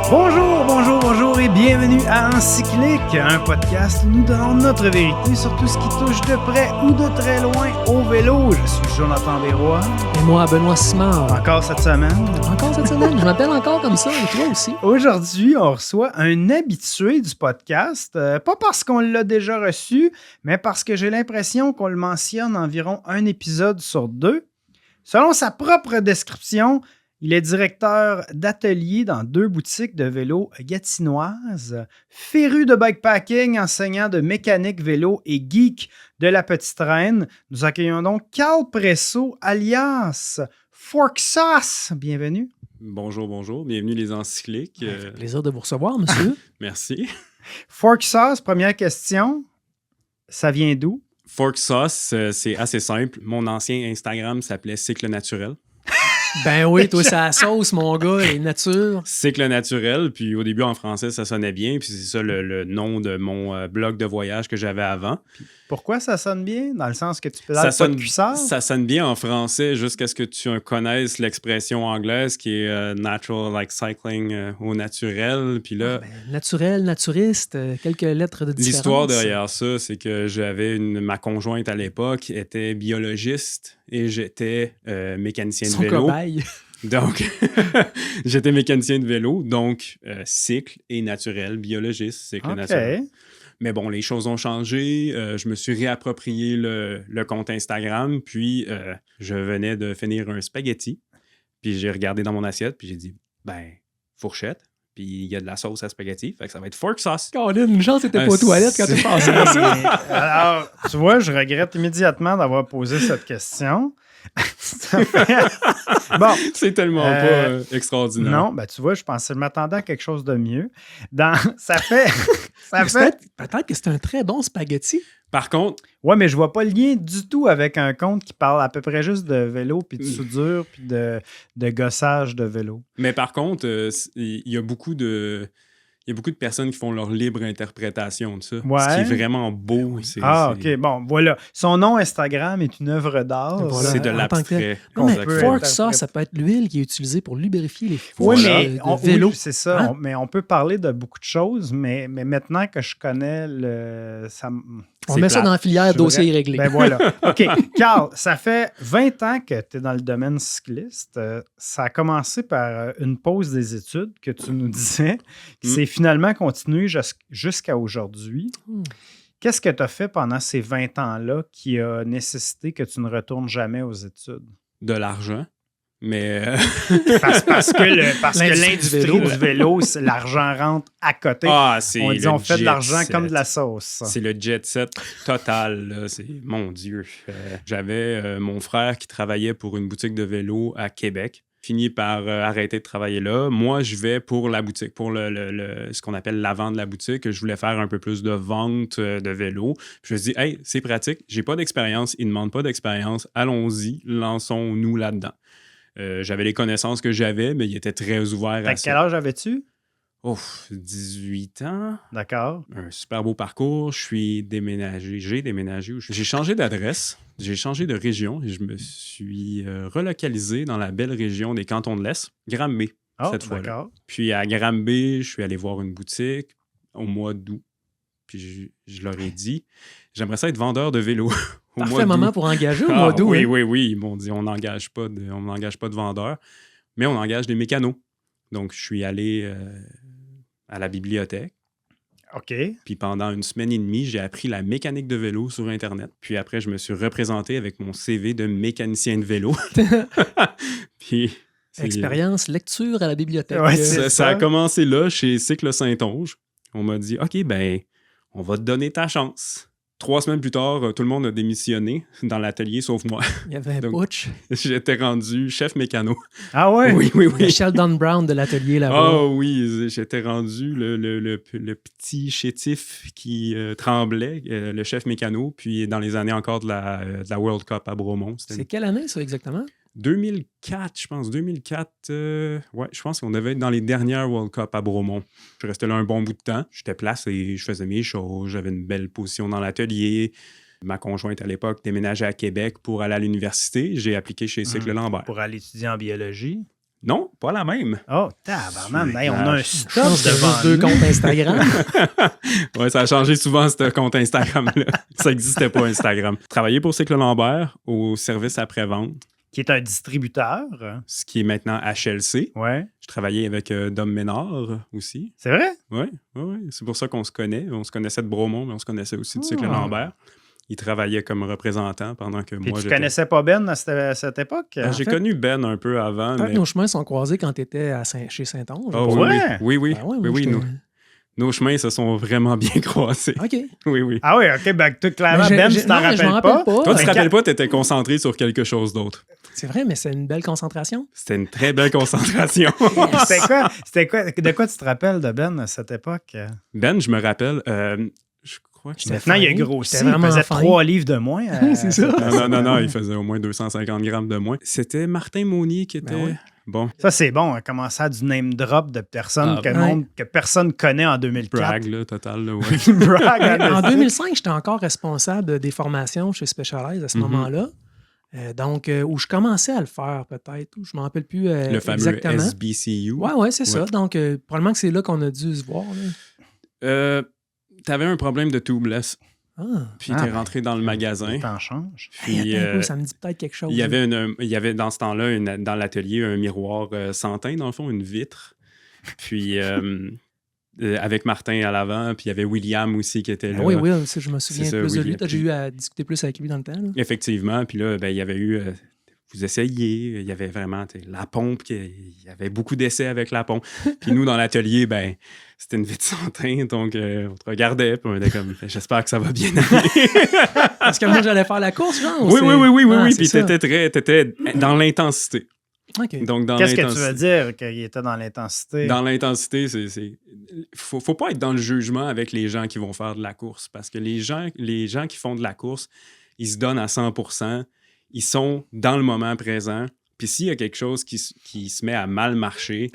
Bonjour et bienvenue à Encyclique, un podcast où nous donnons notre vérité sur tout ce qui touche de près ou de très loin au vélo. Je suis Jonathan Desrois. Et moi, Benoît Simard. Encore cette semaine. Je m'appelle encore comme ça, et toi aussi. Aujourd'hui, on reçoit un habitué du podcast, pas parce qu'on l'a déjà reçu, mais parce que j'ai l'impression qu'on le mentionne environ un épisode sur deux. Selon sa propre description, il est directeur d'atelier dans 2 boutiques de vélos gatinoises, féru de bikepacking, enseignant de mécanique vélo et geek de la petite reine. Nous accueillons donc Carl Presso, alias Fork Sauce. Bienvenue. Bonjour. Bienvenue les encycliques. Ça fait plaisir de vous recevoir, monsieur. Merci. Fork Sauce, première question. Ça vient d'où? Fork Sauce, c'est assez simple. Mon ancien Instagram s'appelait Cycle Naturel. Ben oui, toi, c'est la sauce, mon gars, et nature. Cycle Naturel, puis au début en français, ça sonnait bien, puis c'est ça le nom de mon blog de voyage que j'avais avant. Pourquoi ça sonne bien? Dans le sens que tu pédales pas de cuissard? Ça sonne bien en français jusqu'à ce que tu connaisses l'expression anglaise qui est natural, like cycling au naturel. Puis là, Naturel, naturiste, quelques lettres de différence. L'histoire derrière ça, c'est que ma conjointe à l'époque était biologiste et j'étais mécanicien de vélo. Cobaye. Donc, j'étais mécanicien de vélo, donc cycle et naturel, biologiste, cycle naturel. Mais bon, les choses ont changé. Je me suis réapproprié le compte Instagram, puis je venais de finir un spaghetti. Puis j'ai regardé dans mon assiette, puis j'ai dit, fourchette. Puis il y a de la sauce à spaghetti, fait que ça va être fork sauce. Colin, une chance, c'était pas aux toilettes quand tu pensais à ça. Alors, tu vois, je regrette immédiatement d'avoir posé cette question. Bon, c'est tellement pas extraordinaire. Non, tu vois, je m'attendais à quelque chose de mieux. Peut-être que c'est un très bon spaghetti. Par contre... Ouais, mais je vois pas le lien du tout avec un compte qui parle à peu près juste de vélo, puis de soudure, puis de gossage de vélo. Mais par contre, il y a beaucoup de personnes qui font leur libre interprétation de ça. Ouais. Ce qui est vraiment beau. OK. Bon, voilà. Son nom Instagram est une œuvre d'art. Voilà, c'est de l'abstrait. Non, mais fork sauce, ça peut être l'huile qui est utilisée pour lubrifier les fours de vélo. Oui, c'est ça. Hein? Mais on peut parler de beaucoup de choses, mais maintenant que je connais on met ça dans la filière dossier réglé. Ben voilà. OK. Carl, ça fait 20 ans que tu es dans le domaine cycliste. Ça a commencé par une pause des études que tu nous disais, qui s'est finalement continué jusqu'à aujourd'hui. Qu'est-ce que tu as fait pendant ces 20 ans-là qui a nécessité que tu ne retournes jamais aux études? De l'argent. Mais parce que l'industrie du vélo, l'argent rentre à côté. On fait de l'argent comme de la sauce. C'est le jet set total. Là. Mon Dieu. J'avais mon frère qui travaillait pour une boutique de vélo à Québec. Fini par arrêter de travailler là. Moi, je vais pour la boutique, pour ce qu'on appelle l'avant de la boutique. Je voulais faire un peu plus de vente de vélo. Puis je me suis dit, hey, c'est pratique. J'ai pas d'expérience. Ils ne demandent pas d'expérience. Allons-y. Lançons-nous là-dedans. J'avais les connaissances que j'avais, mais il était très ouvert à ça. Quel âge avais-tu? 18 ans. D'accord. Un super beau parcours. J'ai déménagé. J'ai changé d'adresse. J'ai changé de région et je me suis relocalisé dans la belle région des Cantons de l'Est, Granby, cette fois-là. Puis à Granby, je suis allé voir une boutique au mois d'août. Puis je leur ai dit, j'aimerais ça être vendeur de vélo. Parfait moment pour engager au mois d'août. Oui. Ils m'ont dit, on n'engage pas de vendeurs, mais on engage des mécanos. Donc, je suis allé à la bibliothèque. OK. Puis pendant 1 semaine et demie, j'ai appris la mécanique de vélo sur Internet. Puis après, je me suis représenté avec mon CV de mécanicien de vélo. Puis... Expérience, lecture à la bibliothèque. Ouais, ça a commencé là, chez Cycle Saint-Onge. On m'a dit, OK, on va te donner ta chance. 3 semaines plus tard, tout le monde a démissionné dans l'atelier, sauf moi. Il y avait un butch. J'étais rendu chef mécano. Ah ouais? Oui. Le Sheldon Brown de l'atelier là-bas. Ah oui, j'étais rendu le petit chétif qui tremblait, le chef mécano, puis dans les années encore de la World Cup à Bromont. C'est quelle année, ça, exactement? 2004, je pense. 2004, je pense qu'on devait être dans les dernières World Cup à Bromont. Je restais là un bon bout de temps. J'étais placé, je faisais mes choses, j'avais une belle position dans l'atelier. Ma conjointe, à l'époque, déménageait à Québec pour aller à l'université. J'ai appliqué chez Cycle Lambert. Pour aller étudier en biologie? Non, pas la même. Oh, tabarnak, Je hey, on a un Je stop pense qu'il y a devant juste 2 nous. comptes Instagram. Ouais, ça a changé souvent, ce compte Instagram-là. Ça n'existait pas, Instagram. Travailler pour Cycle Lambert au service après-vente, Qui est un distributeur. ce qui est maintenant HLC. Ouais. Je travaillais avec Dom Ménard aussi. C'est vrai? Oui, c'est pour ça qu'on se connaît. On se connaissait de Bromont, mais on se connaissait aussi de Cycle Ah. Lambert. Il travaillait comme représentant pendant que Puis moi, tu j'étais... connaissais pas Ben à cette époque? J'ai fait, connu Ben un peu avant, Peut-être mais... nos chemins sont croisés quand tu étais chez Saint-Onge. Ah, Pour oui, vrai? oui, Ben ouais, moi, j'étais- nos chemins se sont vraiment bien croisés. OK. Oui. Ah oui, OK, ben toi, clairement, Mais Ben, tu t'en non, mais je m'en rappelles pas. rappelle pas. Toi, tu Mais te rappelles quand- pas, tu étais concentré sur quelque chose d'autre. C'est vrai, mais c'est une belle concentration. C'était une très belle concentration. C'était quoi? De quoi tu te rappelles de Ben à cette époque? Ben, je me rappelle, je crois que... J'étais Maintenant, il a fin. grossi. J'étais Il vraiment faisait fin. 3 livres de moins. C'est ça. Non, il faisait au moins 250 grammes de moins. C'était Martin Monnier qui était... Ben oui. Bon, Ça, c'est bon, hein, commencer à du name drop de personnes Ah, que personne connaît en 2004. brag, là, total, là, ouais. Brag, En hein, 2005, j'étais encore responsable des formations chez Specialized à ce Mhm. moment-là. Donc, où je commençais à le faire, peut-être. Ou je ne me rappelle plus Le fameux exactement. SBCU. Ouais, c'est ça. Ouais. Donc, probablement que c'est là qu'on a dû se voir. Là. T'avais un problème de tubeless, Ah. puis Ah, t'es ben, rentré dans le magasin. Le temps change. Hey, Puis, attends un peu, ça me dit peut-être quelque chose. il y avait dans ce temps-là, dans l'atelier, un miroir sans teint, dans le fond, une vitre. Puis, avec Martin à l'avant, puis il y avait William aussi qui était là. Ah oui, Will, ça, je me souviens C'est ça, plus de lui. William. J'ai eu à discuter plus avec lui dans le temps. Là. Effectivement. Puis là, ben, il y avait eu... vous essayiez. Il y avait vraiment la pompe. Il y avait beaucoup d'essais avec la pompe. Puis nous, dans l'atelier, ben, c'était une vitre sans teint. Donc, on te regardait. Puis on était comme, j'espère que ça va bien aller. Parce que moi, j'allais faire la course, genre. Oui. Ah, c'est Puis ça. t'étais dans l'intensité. OK. Donc, dans Qu'est-ce que tu l'intensité. veux dire qu'il était dans l'intensité? Dans l'intensité, faut pas être dans le jugement avec les gens qui vont faire de la course. Parce que les gens qui font de la course, ils se donnent à 100%. Ils sont dans le moment présent. Puis s'il y a quelque chose qui se met à mal marcher,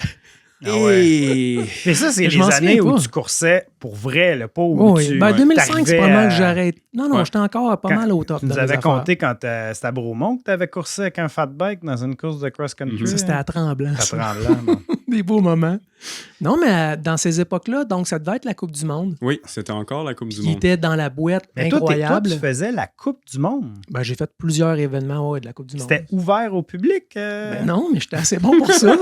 Ah ouais. et... Mais ça, c'est Je m'en les années souviens où pas. tu coursais pour vrai, là, pas où Oui, tu... ben, 2005, c'est t'arrivais pas mal à- que j'arrête. Non, Ouais. j'étais encore pas Quand mal au top. Tu nous dans mes avais affaires. compté quand c'était à Bromont que tu avais coursé avec un fat bike dans une course de cross-country. Ça, c'était à Tremblant. Ça ça. Tremblant, bon. Des beaux moments. Non, mais dans ces époques-là, donc ça devait être la Coupe du Monde. Oui, c'était encore la Coupe du Qui Monde. était dans la boîte Mais toi, incroyable. tu faisais la Coupe du Monde. Ben, j'ai fait plusieurs événements de la Coupe du Monde. C'était ouvert au public. Ben non, mais j'étais assez bon pour ça.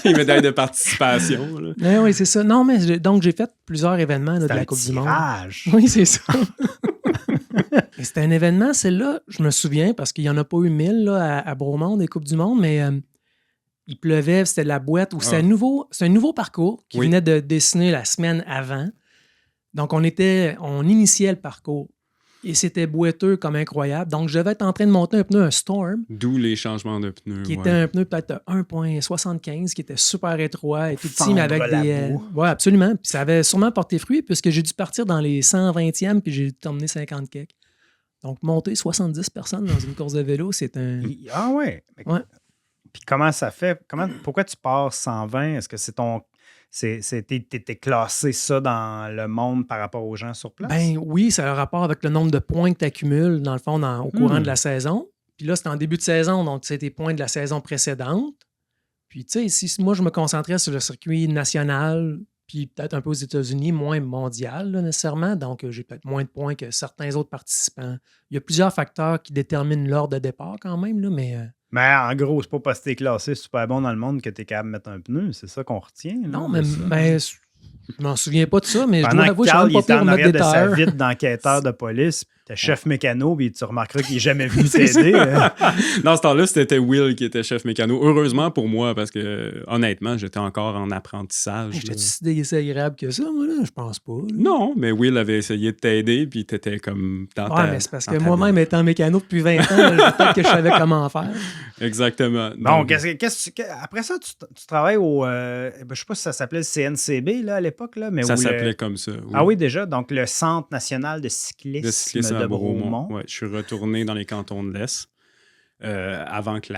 Les médailles de participation. Là. Ben oui, c'est ça. Non, mais donc j'ai fait plusieurs événements là, de C'était la un Coupe du Monde. tirage. Oui, c'est ça. Et c'était un événement, celle-là, je me souviens, parce qu'il n'y en a pas eu 1000 là, à Bromont, des Coupes du Monde, mais il pleuvait, c'était de la boîte. C'est un nouveau parcours qui Oui. venait de dessiner la semaine avant. Donc, on initiait le parcours. Et c'était boiteux comme incroyable. Donc, je devais être en train de monter un pneu, un Storm, D'où les changements de pneus. qui ouais. était un pneu peut-être de 1,75, qui était super étroit et tout petit, Fendre mais avec la des... boue. Oui, absolument. Puis ça avait sûrement porté fruit, puisque j'ai dû partir dans les 120e, puis j'ai terminé 50 quelques. Donc, monter 70 personnes dans une course de vélo, c'est un... Ah ouais. Ouais. Puis comment ça fait? Pourquoi tu pars 120? Est-ce que c'est ton... T'es classé ça dans le monde par rapport aux gens sur place? Ben oui, ça a un rapport avec le nombre de points que tu accumules, dans le fond, au courant de la saison. Puis là, c'était en début de saison, donc c'est tes points de la saison précédente. Puis tu sais, si moi, je me concentrais sur le circuit national, puis peut-être un peu aux États-Unis, moins mondial, là, nécessairement. Donc, j'ai peut-être moins de points que certains autres participants. Il y a plusieurs facteurs qui déterminent l'ordre de départ quand même, là, mais... Mais en gros, c'est pas parce que t'es classé super bon dans le monde que t'es capable de mettre un pneu. C'est ça qu'on retient. là, Non, de mais, ça. je m'en souviens pas de ça, mais je Pendant dois que avouer, je suis Carl même il pas était pire en mettre arrière des de sa tailleurs. vitre d'enquêteur de police, t'es chef mécano, puis tu remarqueras qu'il n'est jamais venu t'aider. Dans ce temps-là, c'était Will qui était chef mécano. Heureusement pour moi, parce que honnêtement, j'étais encore en apprentissage. J'étais là. si désagréable que ça, moi, là? Je pense pas. là. Non, mais Will avait essayé de t'aider, puis t'étais comme dans Ouais, ta... mais c'est parce dans que ta moi-même, étant mécano depuis 20 ans, là, peut-être que je savais comment faire. Exactement. Bon, Donc, après ça, tu travailles au... je sais pas si ça s'appelait le CNCB là, à l'époque, là, mais ça où s'appelait comme ça. Ah oui, déjà. Donc, le Centre national de cyclisme De cyclisme de à Bromont. Bromont. Ouais, je suis retourné dans les cantons de l'Est avant que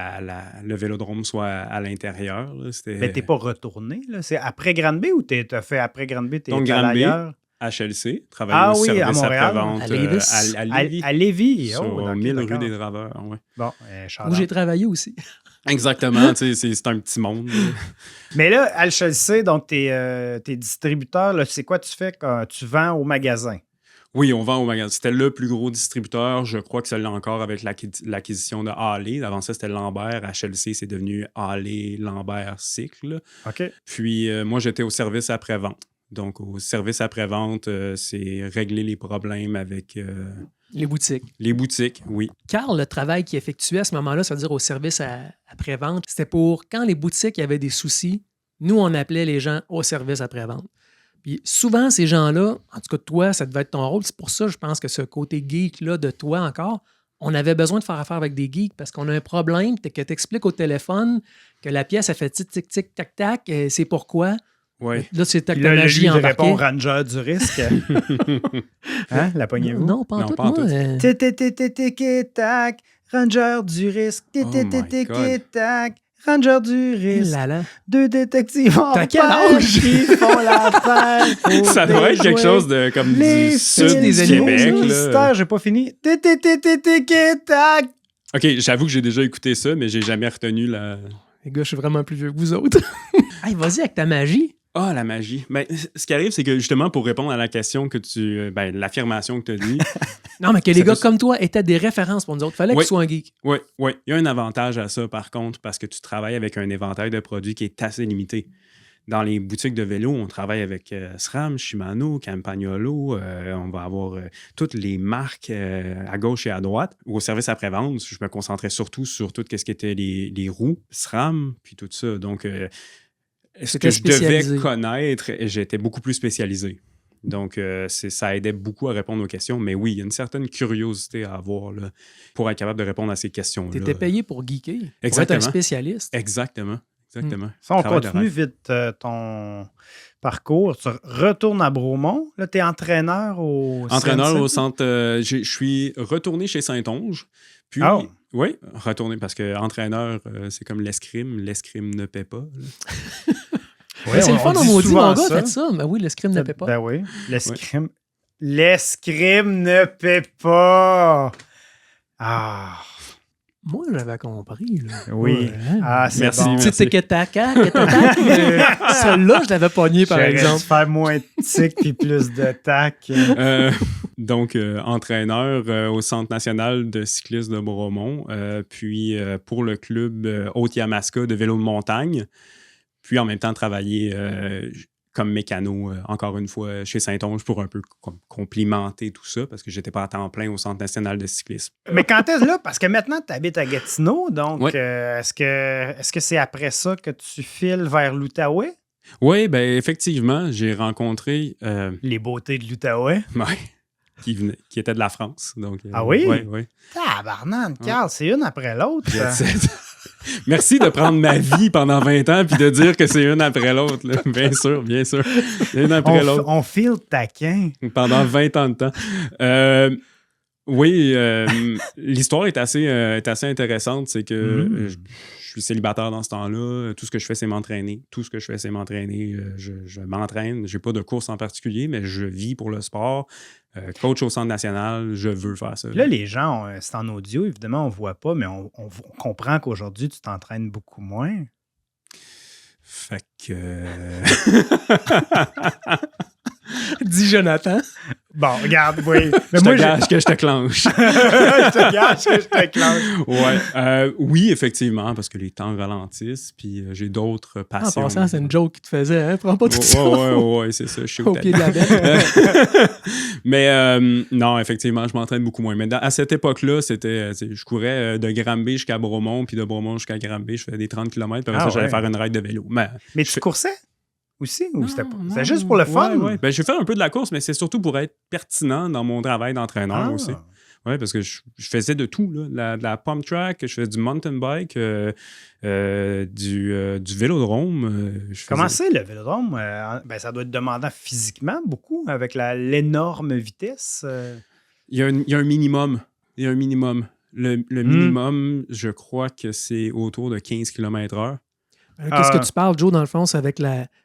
le vélodrome soit à l'intérieur. Là. C'était... Mais t'es pas retourné, là? C'est après Granby ou t'as fait après Granby? T'es Donc, allé Granby, ailleurs? HLC, travaillé au service à Montréal, après-vente à Lévis. à Lévis. À Lévis. Sur OK, 1000 d'accord. rue des Draveurs. Ouais. Bon, Où j'ai travaillé aussi. Exactement, tu sais, c'est un petit monde. Mais là, à HLC, donc t'es distributeur, là, c'est quoi tu fais quand tu vends au magasin? Oui, on vend au magasin. C'était le plus gros distributeur. Je crois que ça l'est encore avec l'acquisition de Halley. Avant ça, c'était Lambert. HLC, c'est devenu Halley, Lambert, Cycle. OK. Puis moi, j'étais au service après-vente. Donc, au service après-vente, c'est régler les problèmes avec Les boutiques. les boutiques, oui. Carl, le travail qu'il effectuait à ce moment-là, c'est-à-dire au service après-vente, c'était pour quand les boutiques avaient des soucis, nous, on appelait les gens au service après-vente. Puis souvent, ces gens-là, en tout cas, toi, ça devait être ton rôle. C'est pour ça, je pense que ce côté geek-là de toi encore, on avait besoin de faire affaire avec des geeks parce qu'on a un problème que tu expliques au téléphone que la pièce, elle fait tic-tic, tac-tac, et c'est pourquoi. Ouais. Là, c'est ta Puis là, magie lui, il embarquée. répond Ranger du risque. Hein? La pognez-vous? Non, pas en Non, tout. pas en Moi, tout. Tic-tac, Ranger du risque. Oh my God. Tic-tac, Ranger du risque. là, là. Deux détectives en T'as quel paire âge? qui font l'affaire. pour Ça doit être quelque déjouer chose de comme les du sud fils des du animaux, Québec. mystères. Là. J'ai pas fini. Tic-tac. OK, j'avoue que j'ai déjà écouté ça, mais j'ai jamais retenu la... Les gars, je suis vraiment plus vieux que vous autres. Hey, vas-y avec ta magie. Ah, la magie. Ben, ce qui arrive, c'est que justement, pour répondre à la question que tu... l'affirmation que tu as dit... Non, mais que les Ça gars peut- comme toi étaient des références pour nous autres. Fallait Oui. qu'ils soient un geek. Oui, oui. Il y a un avantage à ça, par contre, parce que tu travailles avec un éventail de produits qui est assez limité. Dans les boutiques de vélo, on travaille avec SRAM, Shimano, Campagnolo. On va avoir toutes les marques à gauche et à droite. Au service après-vente, je me concentrais surtout sur tout ce qui était les roues, SRAM, puis tout ça. Donc, ce C'était que je devais spécialisé. connaître, j'étais beaucoup plus spécialisé. Donc, ça aidait beaucoup à répondre aux questions. Mais oui, il y a une certaine curiosité à avoir là, pour être capable de répondre à ces questions-là. Tu étais payé pour geeker. Pour être Exactement. un spécialiste. Exactement. Ça, on Travail de continue rêve. vite ton parcours. Tu retournes à Bromont. Là, tu es entraîneur au Entraîneur CNC? au centre, je suis retourné chez Saint-Onge. Puis, Oh. oui, retourné parce que entraîneur, c'est comme l'escrime. L'escrime ne paie pas. là. Ouais, C'est le fun, on dit m'a dit, souvent mon gars, faites ça. Mais oui, le scrim ne paie pas. Ben oui. L'escrime. L'escrime ne paie pas. Ah. Moi, j'avais compris. Là. Oui. Ouais, hein. Ah, c'est Merci, bon. merci. C'était celle-là, je l'avais pogné, par J'aurais exemple. dû faire moins de tic puis plus de tac. Donc, entraîneur au Centre national de cyclisme de Bromont, puis pour le club Haute-Yamaska de vélo de montagne, puis en même temps travailler comme mécano, encore une fois, chez Saint-Onge pour un peu complimenter tout ça, parce que j'étais pas à temps plein au Centre national de cyclisme. Mais quand est-ce là? Parce que maintenant, tu habites à Gatineau, donc Ouais. est-ce que c'est après ça que tu files vers l'Outaouais? Oui, ben effectivement, j'ai rencontré... Les beautés de l'Outaouais. ouais, qui était de la France. Donc, Ah oui? Oui. Tabarnane, Carl, c'est une après l'autre. Merci de prendre ma vie pendant 20 ans puis de dire que c'est une après l'autre. Là. Bien sûr. Une après l'autre. On file taquin. Pendant 20 ans de temps. Oui, l'histoire est assez intéressante. C'est que je suis célibataire dans ce temps-là. Tout ce que je fais, c'est m'entraîner. Je m'entraîne. Je n'ai pas de course en particulier, mais je vis pour le sport. Coach au Centre national, je veux faire ça. Puis là, les gens, c'est en audio, évidemment, on ne voit pas, mais on comprend qu'aujourd'hui, tu t'entraînes beaucoup moins. Fait que... Dis Jonathan. Bon, regarde, oui. Mais je moi, te gâche que je te clenche. je te gâche que je te clenche. Ouais. Oui, effectivement, parce que les temps ralentissent, puis j'ai d'autres En passions. passant, c'est une joke qui te faisait, hein? Prends pas tout ça. Ouais, c'est ça. Je sais où Au t'as pied de dit. la bête. Mais non, effectivement, je m'entraîne beaucoup moins. Mais à cette époque-là, je courais de Granby jusqu'à Bromont, puis de Bromont jusqu'à Granby, je faisais des 30 km, puis après ça, j'allais faire une ride de vélo. Mais tu coursais aussi? Ou c'était non, juste pour le fun? Ouais. Ben, j'ai fait un peu de la course, mais c'est surtout pour être pertinent dans mon travail d'entraîneur aussi. Oui, parce que je faisais de tout, là. De la pump track, je faisais du mountain bike, du vélodrome. Comment c'est le vélodrome? Ça doit être demandant physiquement beaucoup avec l'énorme vitesse. Il y a un minimum. Le minimum, je crois que c'est autour de 15 km/h. Qu'est-ce que tu parles, Joe, dans le fond? C'est avec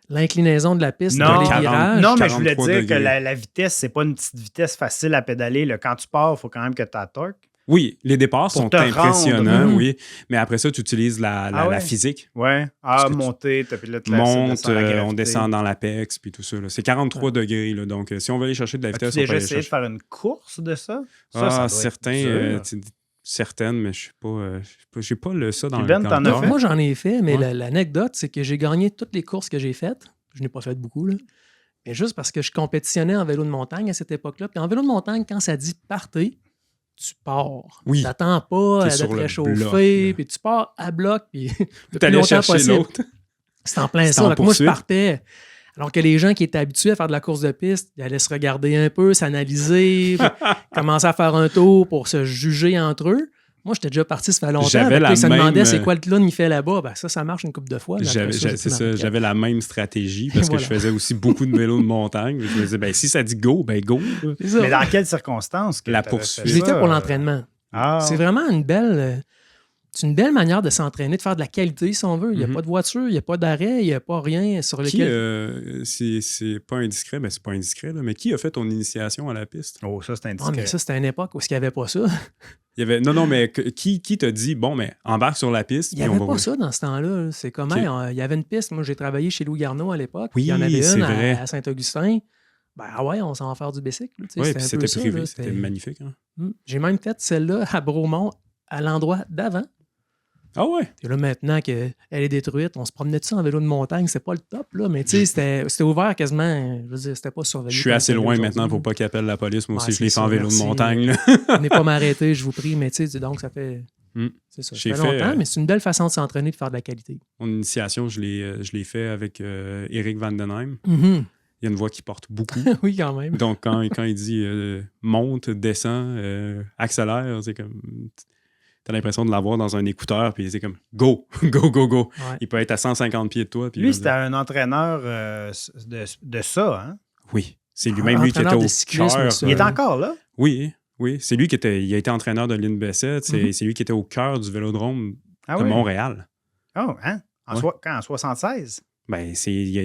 l'inclinaison de la piste dans les 40. virages? Non, mais je voulais 43 dire que degrés. la vitesse, c'est pas une petite vitesse facile à pédaler. Là. Quand tu pars, il faut quand même que tu as torque. Oui, les départs Pour sont te impressionnants, rendre. oui. Mais après ça, tu utilises la ouais. physique. Ouais. Parce que tu Monter, t'as pilote Monte, on descend dans l'apex, puis tout ça. Là. C'est 43 degrés. Là, donc, si on veut aller chercher de la As-tu vitesse, on peut déjà aller essayé de chercher. faire une course de ça? Ça doit être Certains, dur. certaines, mais je ne j'ai pas ça dans Puis Ben, le t'en as corps. fait? Moi, j'en ai fait, mais Ouais. l'anecdote, c'est que j'ai gagné toutes les courses que j'ai faites. Je n'ai pas fait beaucoup, là. Mais juste parce que je compétitionnais en vélo de montagne à cette époque-là. Puis en vélo de montagne, quand ça dit partez, tu pars. Oui. Tu n'attends pas T'es d'être sur le réchauffé, bloc, là. puis tu pars à bloc, puis le plus T'allais longtemps chercher possible. l'autre. C'est en plein C'était ça. en Donc, moi, je poursuite. partais. Alors que les gens qui étaient habitués à faire de la course de piste, ils allaient se regarder un peu, s'analyser, puis commencer à faire un tour pour se juger entre eux. Moi, j'étais déjà parti, ça fait longtemps. J'avais Fait que la ils se demandaient même, c'est quoi le clown il fait là-bas. Ben, ça marche une couple de fois. mais après C'est c'est ça, plus j'avais la même stratégie parce que Voilà. je faisais aussi beaucoup de vélo de montagne. Je me disais, ben, si ça dit go, ben go. C'est ça. Mais dans quelles circonstances? Que La t'avais poursuite. fait Je l'ai ça? fait pour l'entraînement. Ah. C'est vraiment une belle... c'est une belle manière de s'entraîner, de faire de la qualité, si on veut. Il n'y a Mhm. pas de voiture, il n'y a pas d'arrêt, il n'y a pas rien sur Qui, lequel... c'est pas indiscret, mais c'est pas indiscret, là, mais qui a fait ton initiation à la piste? Oh, ça, c'est Ah, indiscret. mais ça, c'était une époque où il n'y avait pas ça. Il y avait, non, mais qui t'a dit, bon, mais embarque sur la piste, Il puis n'y on avait va pas voir. ça dans ce temps-là. C'est comment? Ok. Il y avait une piste. Moi, j'ai travaillé chez Louis Garneau à l'époque. Oui, Il y en avait c'est une vrai. à Saint-Augustin. Ben ah ouais, on s'en va faire du bicycle. Tu sais, Oui, c'était puis un c'était peu ça, privé, là. c'était magnifique. Hein? J'ai même fait celle-là à Bromont, à l'endroit d'avant. Ah ouais? Et là, maintenant qu'elle est détruite, on se promenait dessus en vélo de montagne. C'est pas le top, là, mais tu sais, c'était ouvert quasiment. Je veux dire, c'était pas surveillé. Je suis comme assez c'est loin aujourd'hui. maintenant pour pas qu'il appelle la police. Moi aussi, Ouais, je l'ai c'est fait en ça, vélo merci. de montagne. Là. Venez pas m'arrêter, je vous prie, mais tu sais, donc ça fait. C'est ça. Ça J'ai fait fait, longtemps, mais c'est une belle façon de s'entraîner, de faire de la qualité. Mon initiation, je l'ai fait avec Eric Vandenheim. Mhm. Il y a une voix qui porte beaucoup. Oui, quand même. Donc, quand il dit monte, descend, accélère, c'est comme. T'as l'impression de l'avoir dans un écouteur, puis c'est comme go, go, go, go. Ouais. Il peut être à 150 pieds de toi. Puis il Lui, va c'était dire, un entraîneur de ça. Hein? oui, c'est lui-même lui qui était Entraîneur au de cyclisme, cœur. ça. Il est encore là? Oui, c'est lui il a été entraîneur de Lynn Bessette. C'est Mhm. c'est lui qui était au cœur du vélodrome Ah de oui? Montréal. Oh, hein? Ouais. Quand? En 76? Ben,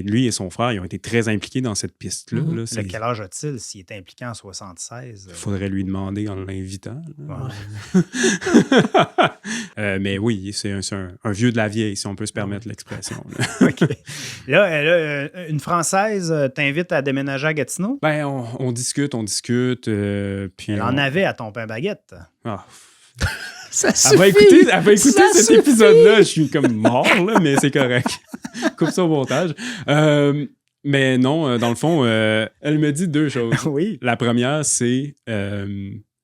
lui et son frère, ils ont été très impliqués dans cette piste-là. Mhm. Là. Quel âge a-t-il s'il est impliqué en 76? Il faudrait lui demander en l'invitant. là. Ouais. Mais oui, c'est un vieux de la vieille, si on peut se permettre l'expression. là. OK. Là, une Française t'invite à déménager à Gatineau? Ben, on discute. Puis Elle en avait à ton pain baguette. Ah. Ça Elle suffit! va écouter Ça cet suffit! épisode-là. Je suis comme mort, là, mais c'est correct. Coupe ça au montage. Mais non, dans le fond, elle me dit deux choses. Oui. La première, c'est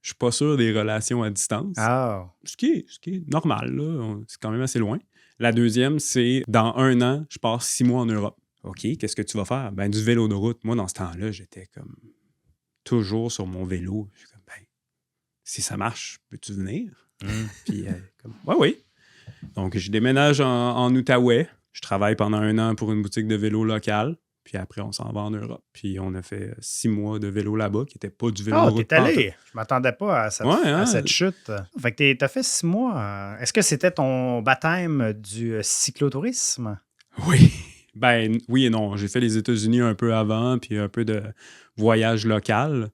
je suis pas sûr des relations à distance. Ah. Ce qui est normal, là. C'est quand même assez loin. La deuxième, c'est dans 1 an, je pars 6 mois en Europe. OK, qu'est-ce que tu vas faire? Ben, du vélo de route. Moi, dans ce temps-là, j'étais comme toujours sur mon vélo. Je suis comme, ben, si ça marche, peux-tu venir? Puis, comme, oui. Donc, je déménage en Outaouais. Je travaille pendant 1 an pour une boutique de vélo locale. Puis après, on s'en va en Europe. Puis on a fait 6 mois de vélo là-bas, qui n'était pas du vélo de Oh, route. t'es allé. Je m'attendais pas à cette, Ouais, hein? à cette chute. Fait que t'as fait 6 mois. Est-ce que c'était ton baptême du cyclotourisme? Oui. Ben, oui et non. J'ai fait les États-Unis un peu avant, puis un peu de voyage local.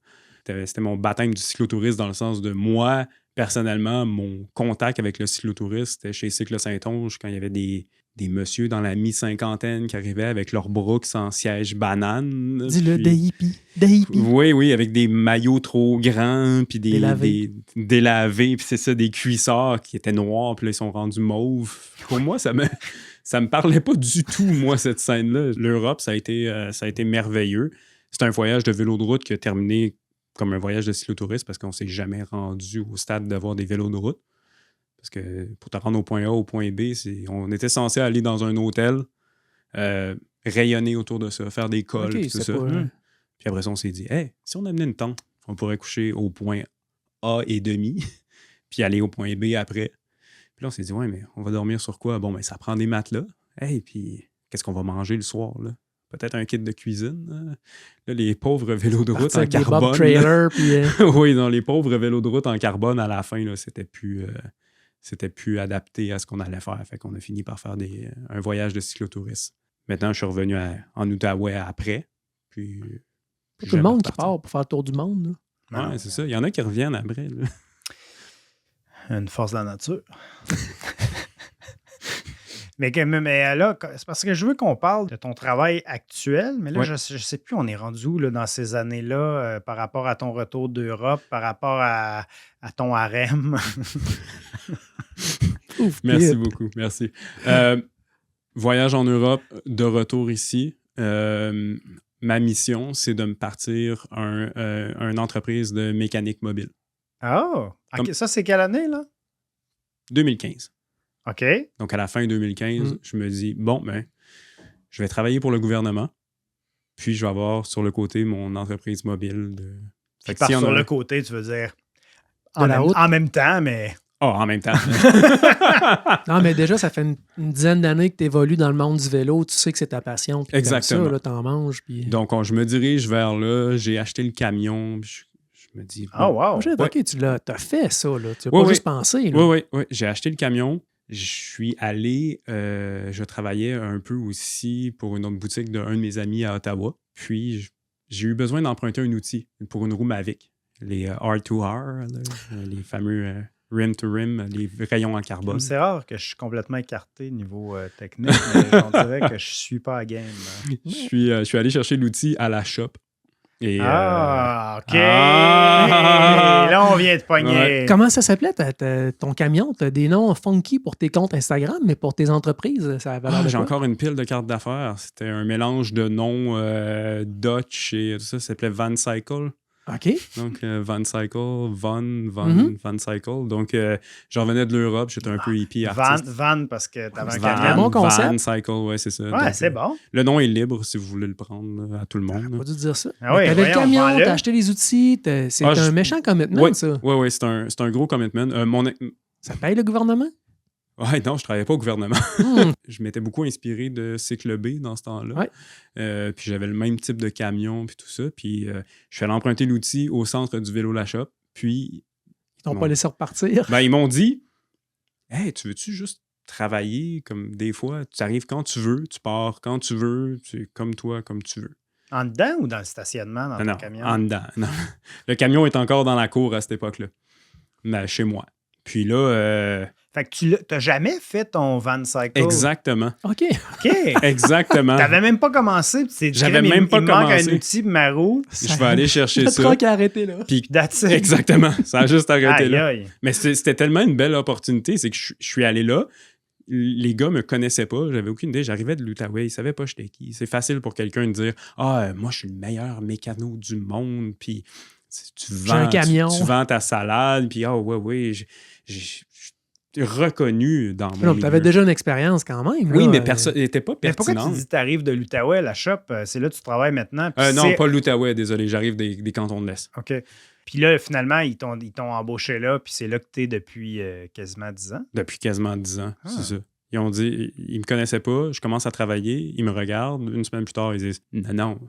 C'était mon baptême du cyclotourisme dans le sens de moi, personnellement, mon contact avec le cyclotourisme, c'était chez Cycle Saint-Onge, quand il y avait des messieurs dans la mi-cinquantaine qui arrivaient avec leurs Brooks en siège banane. Dis-le, puis- des hippies. Des hippies. Oui, avec des maillots trop grands, puis Délavés. délavés, puis c'est ça, des cuissards qui étaient noirs, puis là, ils sont rendus mauves. Pour moi, ça me parlait pas du tout, moi, cette scène-là. L'Europe, ça a été merveilleux. C'est un voyage de vélo de route qui a terminé comme un voyage de cyclotourisme parce qu'on s'est jamais rendu au stade d'avoir des vélos de route. Parce que pour te rendre au point A, au point B, on était censé aller dans un hôtel, rayonner autour de ça, faire des cols, Ok, puis tout c'est ça. pas- Puis après ça, on s'est dit, hey, si on amenait une tente, on pourrait coucher au point A et demi, puis aller au point B après. Puis là, on s'est dit, ouais, mais on va dormir sur quoi? Bon, ben, ça prend des matelas. Hey, puis qu'est-ce qu'on va manger le soir, là? Peut-être un kit de cuisine. Hein? Là, les pauvres vélos de route Partir en avec des carbone. bob trailers, puis... Oui, dans les pauvres vélos de route en carbone, à la fin, là, c'était plus c'était plus adapté à ce qu'on allait faire. Fait qu'on a fini par faire un voyage de cyclotourisme. Maintenant, je suis revenu en Outaouais après. Puis Pas tout le monde qui part pour faire le tour du monde. Là. Ouais, c'est ça. Il y en a qui reviennent après. Là. Une force de la nature. mais là, c'est parce que je veux qu'on parle de ton travail actuel, mais là, je sais plus, on est rendu où là, dans ces années-là par rapport à ton retour d'Europe, par rapport à ton harem. Merci beaucoup, merci. Voyage en Europe, de retour ici. Ma mission, c'est de me partir une entreprise de mécanique mobile. Ah! Okay. Ça, c'est quelle année, là? 2015. OK. Donc, à la fin 2015, je me dis, bon, je vais travailler pour le gouvernement, puis je vais avoir sur le côté mon entreprise mobile. Sur le côté, tu veux dire en même temps, mais... En même temps. Non, mais déjà, ça fait une dizaine d'années que tu évolues dans le monde du vélo. Tu sais que c'est ta passion. Puis exactement. Ça, là, t'en manges. Puis... Donc, je me dirige vers là. J'ai acheté le camion. Je me dis... Oh, wow! OK, tu l'as fait, ça. Là. Tu n'as pas juste pensé. Là. Oui. J'ai acheté le camion. Je suis allé... je travaillais un peu aussi pour une autre boutique d'un de mes amis à Ottawa. Puis, j'ai eu besoin d'emprunter un outil pour une roue Mavic. Les R2R, les fameux... rim to rim, les rayons en carbone. C'est rare que je suis complètement écarté niveau technique, mais on dirait que je suis pas à game. Je suis allé chercher l'outil à la shop. Et, OK. Et là, on vient de pogner. Ouais. Comment ça s'appelait ton camion? Tu as des noms funky pour tes comptes Instagram, mais pour tes entreprises, ça va j'ai encore une pile de cartes d'affaires. C'était un mélange de noms Dutch et tout ça. Ça s'appelait Van Cycle. OK. Donc, Van Cycle, Van Cycle. Donc, j'en venais de l'Europe, j'étais un peu hippie artiste. Van parce que t'avais un camion. Bon concept. Van Cycle, ouais, c'est ça. Ouais, donc, c'est bon. Le nom est libre si vous voulez le prendre à tout le monde. Pas dû dire ça. Ah oui, t'avais le camion, t'as acheté les outils, c'est un méchant commitment, ça. Oui, c'est un gros commitment. Ça paye le gouvernement? Ouais, non, je travaillais pas au gouvernement. Je m'étais beaucoup inspiré de Cycle B dans ce temps-là. Ouais. Puis j'avais le même type de camion puis tout ça. Puis je suis allé emprunter l'outil au centre du vélo La Shop. Puis... Ils t'ont pas laissé repartir? Ils m'ont dit « Hey, tu veux-tu juste travailler comme des fois? Tu arrives quand tu veux, tu pars quand tu veux, c'est comme toi, comme tu veux. » En dedans ou dans le stationnement, dans ton camion? En dedans. Non. Le camion est encore dans la cour à cette époque-là. Mais chez moi. Puis là... Fait que tu n'as jamais fait ton Van Cycle? Exactement. OK. Exactement. T'avais même pas commencé. J'avais même pas commencé. Il manque un outil pour ma roue. Je vais aller chercher ça. Le truc a arrêté là. Puis, that's it. exactement. Ça a juste arrêté là. Aïe. Mais c'était tellement une belle opportunité. C'est que je suis allé là. Les gars me connaissaient pas. J'avais aucune idée. J'arrivais de l'Outaouais. Ils savaient pas j'étais qui. C'est facile pour quelqu'un de dire « moi, je suis le meilleur mécano du monde. » Puis tu vends ta salade. Puis j'ai reconnu dans mon milieu. Tu avais déjà une expérience quand même. Oui, là, mais personne n'était pas pertinent. Mais pourquoi tu dis que tu arrives de l'Outaouais, la shop? C'est là que tu travailles maintenant. Non, pas l'Outaouais, désolé. J'arrive des cantons de l'Est. OK. Puis là, finalement, ils t'ont embauché là, puis c'est là que tu es depuis quasiment 10 ans? Depuis quasiment 10 ans, c'est ça. Ils ont dit, ils me connaissaient pas, je commence à travailler, ils me regardent, une semaine plus tard, ils disent « Non,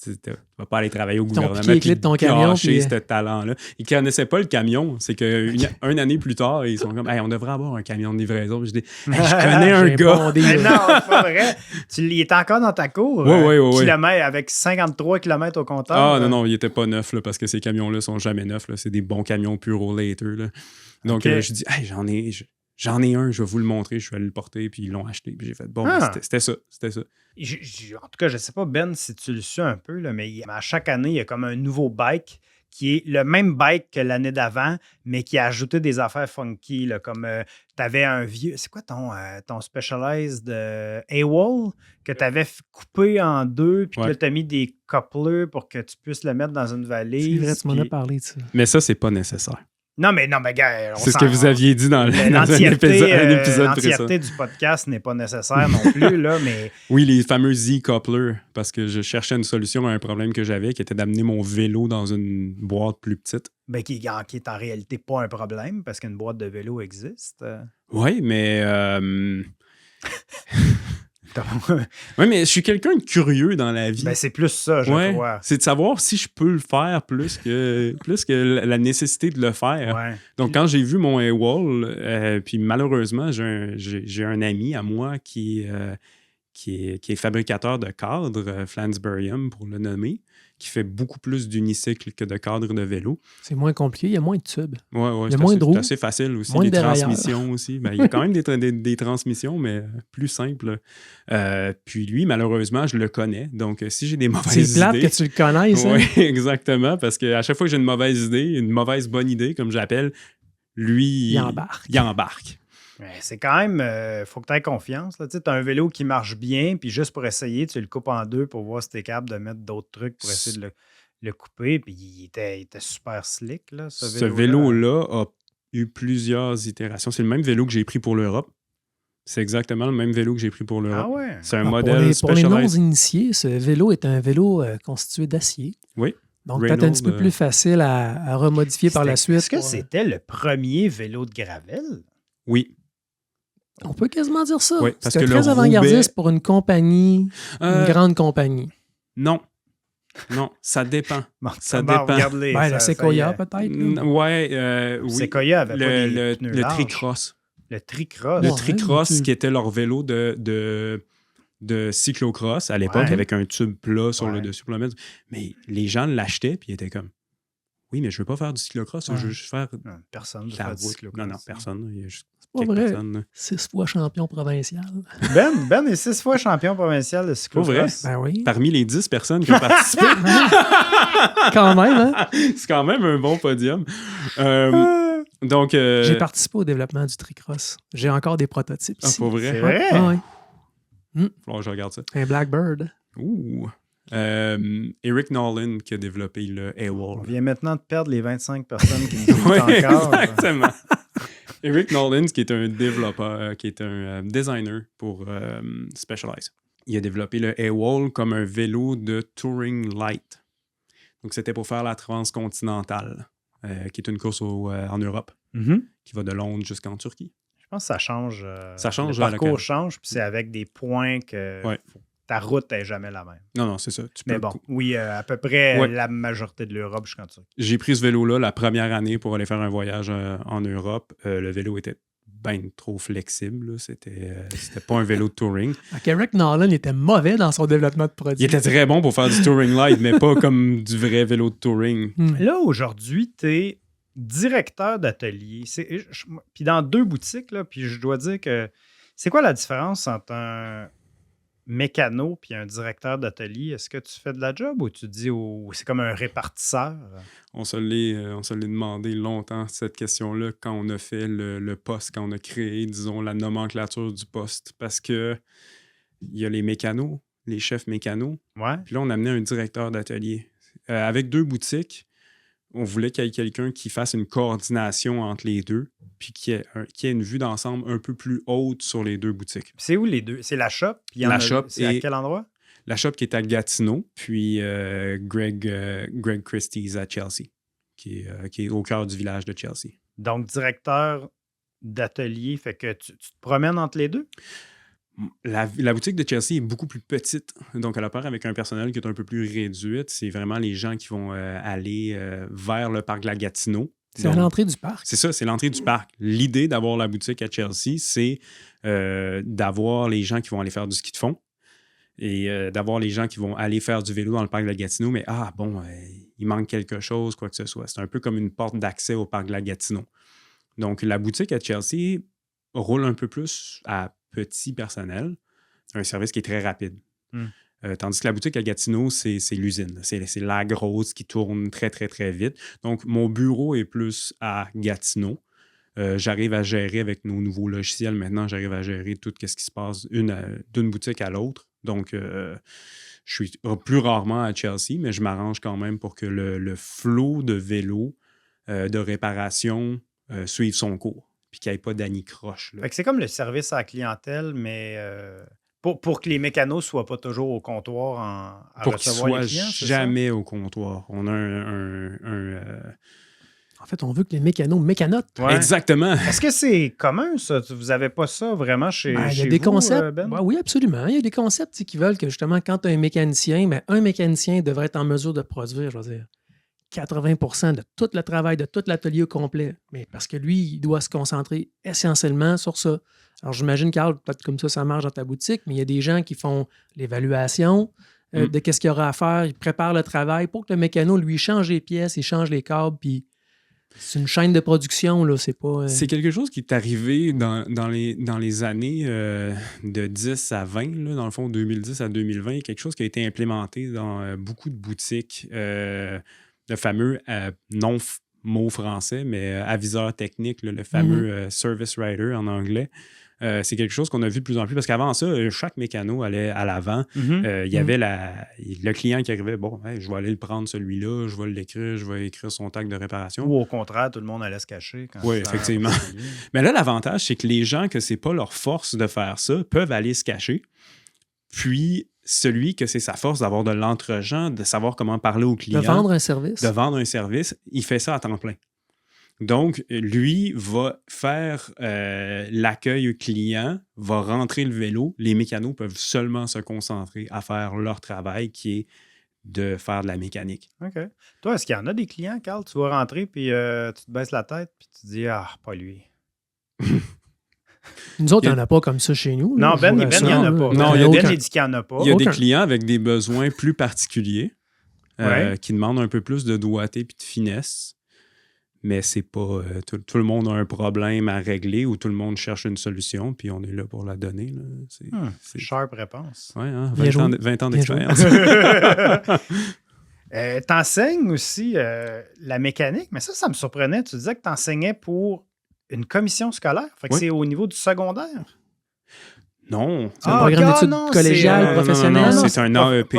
tu vas pas aller travailler au gouvernement puis ton camion, ce talent-là. » Ils connaissaient pas le camion. C'est qu'une année plus tard, ils sont comme hey, « On devrait avoir un camion de livraison. » Je dis hey, « Je connais un gars. » Mais non, c'est pas vrai. Il est encore dans ta cour. Oui. Avec 53 km au compteur. Ah non, il était pas neuf là, parce que ces camions-là sont jamais neufs. Là. C'est des bons camions pure later. Là. Donc, je dis hey, j'en ai un, je vais vous le montrer. Je suis allé le porter, puis ils l'ont acheté. Puis j'ai fait bon, c'était ça. En tout cas, je sais pas, Ben, si tu le sais un peu, là, mais à chaque année, il y a comme un nouveau bike qui est le même bike que l'année d'avant, mais qui a ajouté des affaires funky, là, comme tu avais un vieux... C'est quoi ton Specialized AWOL que tu avais coupé en deux, puis que tu as mis des couplers pour que tu puisses le mettre dans une valise. C'est vrai, tu m'en as parlé de ça. Mais ça, c'est pas nécessaire. Non, mais gars, c'est ce que vous aviez dit dans un épisode précédent. L'entièreté du podcast n'est pas nécessaire non plus, là, mais... Oui, les fameux Z-couplers, parce que je cherchais une solution à un problème que j'avais, qui était d'amener mon vélo dans une boîte plus petite. Ben, qui est en réalité pas un problème, parce qu'une boîte de vélo existe. Oui, mais... Oui, mais je suis quelqu'un de curieux dans la vie. Ben, c'est plus ça, je Ouais, crois. c'est de savoir si je peux le faire plus que la nécessité de le faire. Ouais. Donc, quand j'ai vu mon AWOL, puis malheureusement, j'ai un ami à moi qui est fabricateur de cadres, Flansburghium pour le nommer, qui fait beaucoup plus d'unicycles que de cadres de vélo. C'est moins compliqué, il y a moins de tubes. Ouais, Il y a moins de roues, c'est assez facile aussi. moins Les de dérailleurs. transmissions aussi. Ben, il y a quand même des transmissions, mais plus simples. Puis lui, malheureusement, je le connais. Donc, si j'ai des mauvaises idées... C'est plate que tu le connaisses. Oui, exactement. Parce qu'à chaque fois que j'ai une mauvaise idée, une mauvaise bonne idée, comme j'appelle, lui... Il embarque. Il embarque. Ouais, c'est quand même... faut que tu aies confiance. Tu as un vélo qui marche bien, puis juste pour essayer, tu le coupes en deux pour voir si tu es capable de mettre d'autres trucs pour essayer de le couper. Puis il était super slick, là, ce vélo-là a eu plusieurs itérations. C'est le même vélo que j'ai pris pour l'Europe. C'est exactement le même vélo que j'ai pris pour l'Europe. Ah ouais? C'est un modèle pour les non-initiés, ce vélo est un vélo constitué d'acier. Oui. Donc, peut-être un petit peu plus facile à remodifier par la suite. Est-ce que c'était le premier vélo de gravel? Oui. On peut quasiment dire ça. Oui, parce c'était que très le avant-gardiste pour une compagnie, une grande compagnie. Non, ça dépend. Bon, ça dépend. La Sequoia, peut-être. Oui. Sequoia avait pas des pneus le larges. Tricross. Le Tricross. Le Tricross, qui était leur vélo de cyclocross à l'époque, avec un tube plat sur le dessus pour le mettre. Mais les gens l'achetaient, puis ils étaient comme... Oui, mais je veux pas faire du cyclocross, je veux juste faire... Non, personne ne fait du cyclocross. Non, personne. Il y a juste pas vrai. Personnes. 6 fois champion provincial. Ben est 6 fois champion provincial de cyclocross. Ben oui. Parmi les 10 personnes qui ont participé. Quand même, hein? C'est quand même un bon podium. Donc, j'ai participé au développement du Tricross. J'ai encore des prototypes ici. Ah, pour vrai? C'est vrai? Ah, oui. Bon, je regarde ça. Un Blackbird. Ouh. Eric Nolan qui a développé le AWOL. On vient maintenant de perdre les 25 personnes qui nous écoutent encore. Exactement. Eric Nolan, qui est un développeur, qui est un designer pour Specialized. Il a développé le AWOL comme un vélo de touring light. Donc, c'était pour faire la transcontinentale, qui est une course en Europe, qui va de Londres jusqu'en Turquie. Je pense que ça change. Ça change. Le parcours change, puis c'est avec des points que ta route n'est jamais la même. Non, c'est ça. Mais bon, oui, à peu près la majorité de l'Europe jusqu'en Turquie. J'ai pris ce vélo-là la première année pour aller faire un voyage en Europe. Le vélo était bien trop flexible. C'était pas un vélo de touring. Eric Nolan était mauvais dans son développement de produit. Il était très bon pour faire du touring light, mais pas comme du vrai vélo de touring. Là, aujourd'hui, tu es directeur d'atelier. Puis dans 2 boutiques, là, puis je dois dire que c'est quoi la différence entre un mécano puis un directeur d'atelier? Est-ce que tu fais de la job ou tu dis c'est comme un répartisseur? On se l'est demandé longtemps, cette question-là, quand on a fait le poste, quand on a créé, disons, la nomenclature du poste. Parce que il y a les mécanos, les chefs mécanos. Ouais. Puis là, on amenait un directeur d'atelier. Avec 2 boutiques, on voulait qu'il y ait quelqu'un qui fasse une coordination entre les deux, puis qui ait une vue d'ensemble un peu plus haute sur les 2 boutiques. C'est où les 2? C'est la shop? C'est à quel endroit? La shop qui est à Gatineau, puis Greg Christie's à Chelsea, qui est au cœur du village de Chelsea. Donc, directeur d'atelier, fait que tu te promènes entre les 2? La boutique de Chelsea est beaucoup plus petite, donc elle opère avec un personnel qui est un peu plus réduit. C'est vraiment les gens qui vont aller vers le parc de la Gatineau. C'est à l'entrée du parc. C'est ça, c'est l'entrée du parc. L'idée d'avoir la boutique à Chelsea, c'est d'avoir les gens qui vont aller faire du ski de fond et d'avoir les gens qui vont aller faire du vélo dans le parc de la Gatineau, mais il manque quelque chose, quoi que ce soit. C'est un peu comme une porte d'accès au parc de la Gatineau. Donc, la boutique à Chelsea roule un peu plus à petit personnel, un service qui est très rapide. Tandis que la boutique à Gatineau, c'est l'usine. C'est la grosse qui tourne très, très, très vite. Donc, mon bureau est plus à Gatineau. J'arrive à gérer avec nos nouveaux logiciels. Maintenant, j'arrive à gérer tout ce qui se passe d'une boutique à l'autre. Donc, je suis plus rarement à Chelsea, mais je m'arrange quand même pour que le flot de vélos de réparation suive son cours, puis qu'il n'y ait pas d'anicroche. Fait que c'est comme le service à la clientèle, mais pour que les mécanos ne soient pas toujours au comptoir à pour qu'ils recevoir soient les clients, c'est jamais au comptoir. On a un En fait, on veut que les mécanos mécanotent. Ouais. Exactement. Est-ce que c'est commun, ça? Vous n'avez pas ça vraiment chez, Ben, il y a chez des vous, concepts. Ben? Ben oui, absolument. Il y a des concepts qui veulent que justement, quand tu as un mécanicien, ben, un mécanicien devrait être en mesure de produire, je veux dire, 80% de tout le travail, de tout l'atelier au complet. Mais parce que lui, il doit se concentrer essentiellement sur ça. Alors, j'imagine, Carl, peut-être comme ça marche dans ta boutique, mais il y a des gens qui font l'évaluation de qu'est-ce qu'il y aura à faire. Ils préparent le travail pour que le mécano, lui, change les pièces, il change les câbles, puis c'est une chaîne de production, là, c'est pas... C'est quelque chose qui est arrivé dans les années de 10 à 20, là, dans le fond, 2010 à 2020, quelque chose qui a été implémenté dans beaucoup de boutiques. Le fameux, mot français, mais aviseur technique, là, le fameux service writer en anglais. C'est quelque chose qu'on a vu de plus en plus parce qu'avant ça, chaque mécano allait à l'avant. Il y avait le client qui arrivait, bon, hey, je vais aller le prendre celui-là, je vais l'écrire, je vais écrire son tag de réparation. Ou au contraire, tout le monde allait se cacher. Oui, effectivement. Mais là, l'avantage, c'est que les gens que c'est pas leur force de faire ça peuvent aller se cacher. Puis, celui que c'est sa force d'avoir de l'entre-gens, de savoir comment parler au client. De vendre un service. De vendre un service, il fait ça à temps plein. Donc, lui va faire l'accueil client, va rentrer le vélo. Les mécanos peuvent seulement se concentrer à faire leur travail qui est de faire de la mécanique. OK. Toi, est-ce qu'il y en a des clients, Carl? Tu vas rentrer, puis tu te baisses la tête, puis tu te dis « Ah, pas lui. » Nous autres, il n'y en a pas comme ça chez nous. Non, Ben, il n'y en a pas. Non, il dit qu'il n'y en a pas. Il y a des clients avec des besoins plus particuliers qui demandent un peu plus de doigté et de finesse. Mais c'est pas... tout le monde a un problème à régler ou tout le monde cherche une solution, puis on est là pour la donner. Là. C'est sharp réponse. Oui, hein, 20 ans d'expérience. T'enseignes aussi la mécanique, mais ça me surprenait. Tu disais que tu enseignais pour une commission scolaire. Fait que c'est au niveau du secondaire. Non. C'est un programme d'études collégiales, professionnelles. Non, c'est un AEP.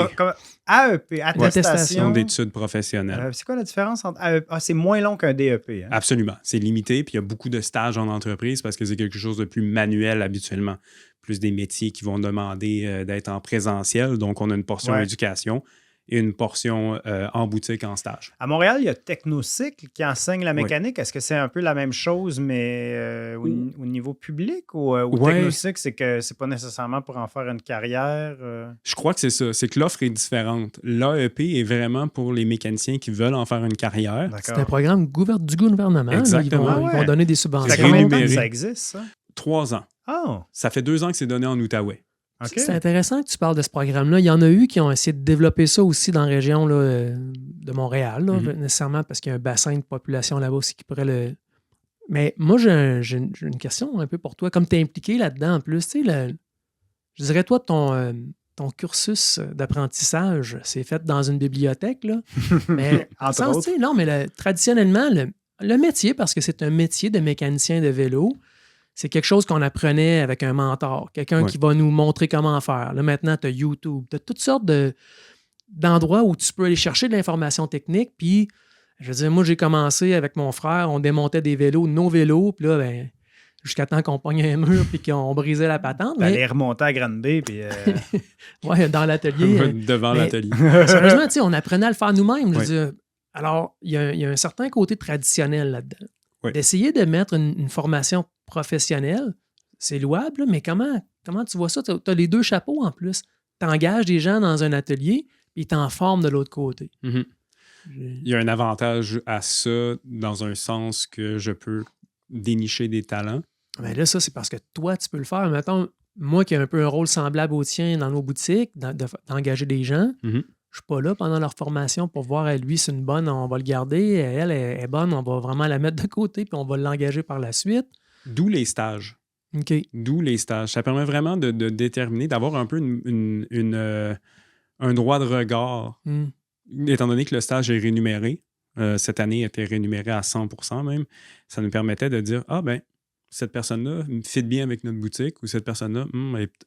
AEP, attestation d'études professionnelles. C'est quoi la différence entre AEP? C'est moins long qu'un DEP. Hein? Absolument. C'est limité, puis il y a beaucoup de stages en entreprise parce que c'est quelque chose de plus manuel habituellement. Plus des métiers qui vont demander d'être en présentiel. Donc, on a une portion éducation et une portion en boutique en stage. À Montréal, il y a Technocycle qui enseigne la mécanique. Est-ce que c'est un peu la même chose, mais au niveau public? Ou Technocycle, c'est que c'est pas nécessairement pour en faire une carrière? Je crois que c'est ça. C'est que l'offre est différente. L'AEP est vraiment pour les mécaniciens qui veulent en faire une carrière. C'est un programme du gouvernement. Exactement. Là, ils vont donner des subventions. Ça fait combien de temps que ça existe, ça? 3 ans. Oh. Ça fait 2 ans que c'est donné en Outaouais. Okay. C'est intéressant que tu parles de ce programme-là. Il y en a eu qui ont essayé de développer ça aussi dans la région là, de Montréal, là, nécessairement parce qu'il y a un bassin de population là-bas aussi qui pourrait le... Mais moi, j'ai une question un peu pour toi. Comme tu es impliqué là-dedans en plus, tu sais, je dirais, toi, ton cursus d'apprentissage, c'est fait dans une bibliothèque, là. Mais non, mais traditionnellement, le métier, parce que c'est un métier de mécanicien de vélo, c'est quelque chose qu'on apprenait avec un mentor, quelqu'un qui va nous montrer comment faire. Là, maintenant, tu as YouTube, tu as toutes sortes d'endroits où tu peux aller chercher de l'information technique. Puis, je veux dire, moi, j'ai commencé avec mon frère, on démontait des vélos, nos vélos, puis là, jusqu'à temps qu'on pognait un mur puis qu'on brisait la patente. Aller remonter à Granby, puis... oui, dans l'atelier. Devant l'atelier. Sérieusement, on apprenait à le faire nous-mêmes. Je veux dire, alors, il y a un certain côté traditionnel là-dedans. Oui. D'essayer de mettre une formation professionnelle, c'est louable, mais comment tu vois ça? Tu as les deux chapeaux en plus. Tu engages des gens dans un atelier, puis ils t'en forment de l'autre côté. Mm-hmm. Il y a un avantage à ça dans un sens que je peux dénicher des talents. Mais là, ça, c'est parce que toi, tu peux le faire. Mettons, moi qui ai un peu un rôle semblable au tien dans nos boutiques, d'engager des gens, je suis pas là pendant leur formation pour voir, lui, c'est une bonne, on va le garder. Elle est bonne, on va vraiment la mettre de côté, puis on va l'engager par la suite. D'où les stages. OK. D'où les stages. Ça permet vraiment de déterminer, d'avoir un peu un droit de regard, étant donné que le stage est rémunéré. Cette année, il était rémunéré à 100% même. Ça nous permettait de dire, cette personne-là fit bien avec notre boutique ou cette personne-là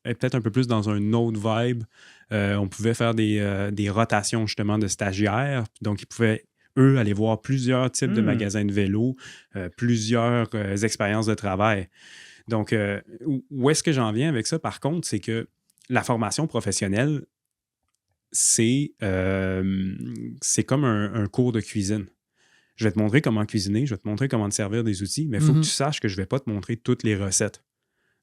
est peut-être un peu plus dans un autre vibe. On pouvait faire des rotations justement de stagiaires. Donc, ils pouvaient, eux, aller voir plusieurs types de magasins de vélo, plusieurs expériences de travail. Donc, où est-ce que j'en viens avec ça, par contre, c'est que la formation professionnelle, c'est comme un cours de cuisine. Je vais te montrer comment cuisiner, je vais te montrer comment te servir des outils, mais il faut que tu saches que je ne vais pas te montrer toutes les recettes.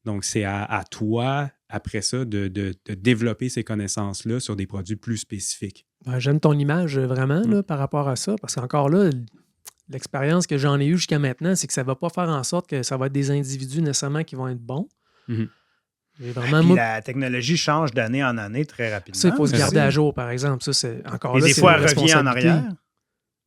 Donc, c'est à toi, après ça, de développer ces connaissances-là sur des produits plus spécifiques. Ben, j'aime ton image vraiment là, par rapport à ça, parce qu'encore là, l'expérience que j'en ai eue jusqu'à maintenant, c'est que ça ne va pas faire en sorte que ça va être des individus nécessairement qui vont être bons. Mhm. J'ai vraiment, Puis la technologie change d'année en année très rapidement. ça, il faut se garder aussi. à jour, par exemple. Ça, c'est encore Et là, des c'est fois, une elle revient en responsabilité arrière.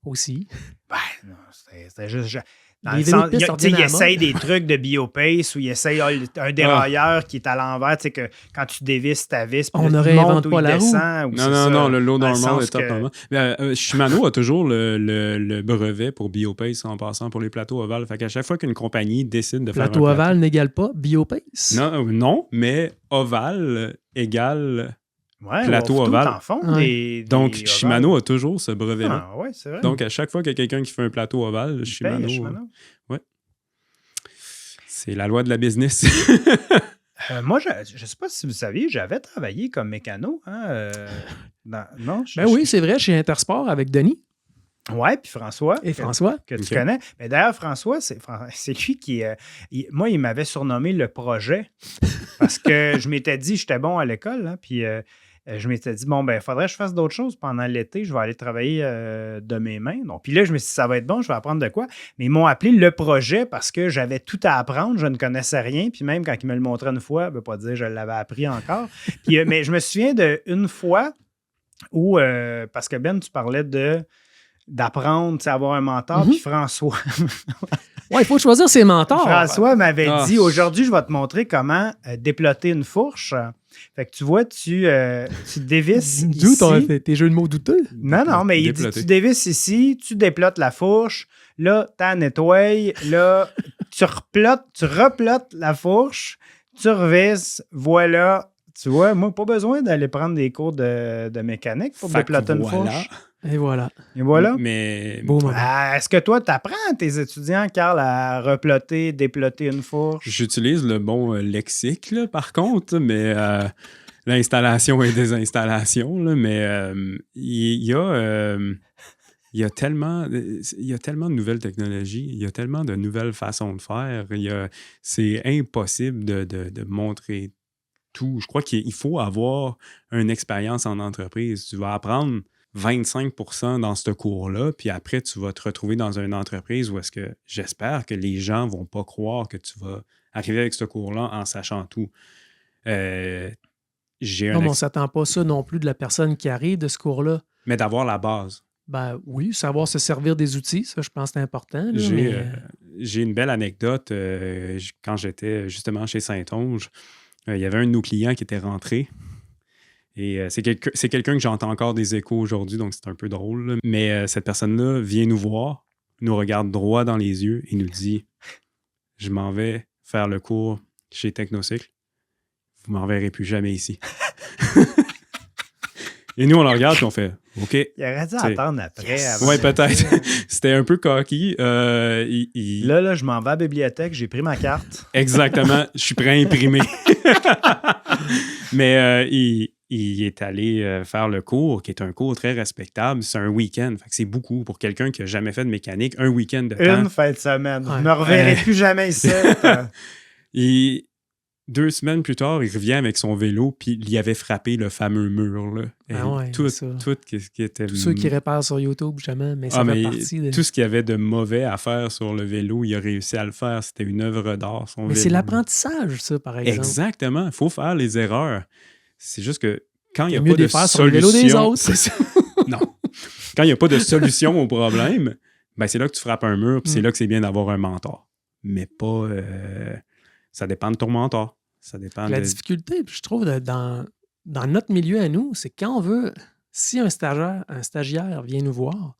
aussi. Ben, non, c'était juste... Dans Les le sens, vélos de piste il reviennent à la essaye mode. des trucs de biopace ou il essaye un dérailleur qui est à l'envers, tu sais, que quand tu dévisses ta vis, puis On là, ne il monte réinvente ou pas il la roue. descend. Ou c'est ça, Non, le low dans le normal sens est top que- normal. Shimano a toujours le brevet pour BioPace en passant pour les plateaux ovales. Fait qu'à chaque fois qu'une compagnie décide de Plateau faire un ovale n'égale pas BioPace. Non, mais ovale égale Ouais, plateau Wolf Tooth ovale. en font Ouais. des Donc, ovales. Shimano a toujours ce brevet-là. Ah, ouais, c'est vrai. Donc, à chaque fois qu'il y a quelqu'un qui fait un plateau ovale, Il paye, Shimano. C'est la loi de la business. Moi, je ne sais pas si vous saviez, j'avais travaillé comme mécano. Hein, non? Ben oui, c'est vrai, chez Intersport avec Denis Ouais, puis François. et François. Que tu Ok. connais. Mais d'ailleurs, François, c'est lui qui... moi, il m'avait surnommé le projet parce que je m'étais dit, j'étais bon à l'école, hein, puis je m'étais dit, bon, ben, il faudrait que je fasse d'autres choses pendant l'été. Je vais aller travailler de mes mains. Donc, puis là, je me suis dit, ça va être bon, je vais apprendre de quoi. Mais ils m'ont appelé le projet parce que j'avais tout à apprendre. Je ne connaissais rien. Puis même quand ils me le montraient une fois, je ne veux pas dire que je l'avais appris encore. Puis, mais je me souviens d'une fois où, parce que Ben, tu parlais d'apprendre, tu sais, avoir un mentor. Puis François, Ouais, il faut choisir ses mentors. François m'avait Ah. dit, aujourd'hui, je vais te montrer comment déploter une fourche. Fait que tu vois, tu dévisses D'où ici. tes jeux de mots douteux? Non, mais il dit, Déploter. tu dévisses ici, tu déplotes la fourche, là, tu la nettoies, là, tu replotes la fourche, tu revisses, voilà. Tu vois, moi, pas besoin d'aller prendre des cours de mécanique pour Fait que déploter une voilà. fourche. Et voilà. Et voilà. Mais Beau moment. Est-ce que toi, tu apprends à tes étudiants, Carl, à reploter, déploter une fourche? j'utilise le bon lexique, là, par contre, mais l'installation et désinstallation, là, mais il y a tellement de nouvelles technologies, il y a tellement de nouvelles façons de faire. C'est impossible de montrer tout. Je crois qu'il faut avoir une expérience en entreprise. Tu vas apprendre 25% dans ce cours-là, puis après, tu vas te retrouver dans une entreprise où est-ce que j'espère que les gens ne vont pas croire que tu vas arriver avec ce cours-là en sachant tout. J'ai Non, un mais on ne s'attend pas ça non plus de la personne qui arrive de ce cours-là. Mais d'avoir la base. Ben oui, savoir se servir des outils, ça, je pense que c'est important. là, J'ai une belle anecdote. Quand j'étais justement chez Saint-Onge, il y avait un de nos clients qui était rentré. Et c'est quelqu'un que j'entends encore des échos aujourd'hui, donc c'est un peu drôle. Là. Mais cette personne-là vient nous voir, nous regarde droit dans les yeux et nous dit « Je m'en vais faire le cours chez Technocycle. Vous m'en verrez plus jamais ici. » Et nous, on le regarde et on fait « OK. » Il aurait dû attendre après. avant Oui, de- peut-être. C'était un peu cocky. Là, je m'en vais à la bibliothèque, j'ai pris ma carte. Exactement. Je suis prêt à imprimer. Mais il est allé faire le cours, qui est un cours très respectable. C'est un week-end. Fait que c'est beaucoup pour quelqu'un qui n'a jamais fait de mécanique. Un week-end de temps. Une fin de semaine. Ouais. Je me reverrai plus jamais ici. Et 2 semaines plus tard, il revient avec son vélo, puis il y avait frappé le fameux mur. Là. Et Ah ouais, tout ça. ce qui était... Tous ceux qui réparent sur YouTube, jamais, mais ça fait mais partie de... tout ce qu'il y avait de mauvais à faire sur le vélo, il a réussi à le faire. C'était une œuvre d'art, son Mais vélo. c'est l'apprentissage, ça, par exemple. Exactement. Il faut faire les erreurs. C'est juste que quand il n'y a mieux pas de les faire sur le vélo des solution... autres. C'est ça. Non. Quand il n'y a pas de solution au problème, ben c'est là que tu frappes un mur, puis c'est là que c'est bien d'avoir un mentor. Mais pas... ça dépend de ton mentor. Ça dépend La de... difficulté, puis je trouve, dans notre milieu à nous, c'est quand on veut... Si un stagiaire vient nous voir,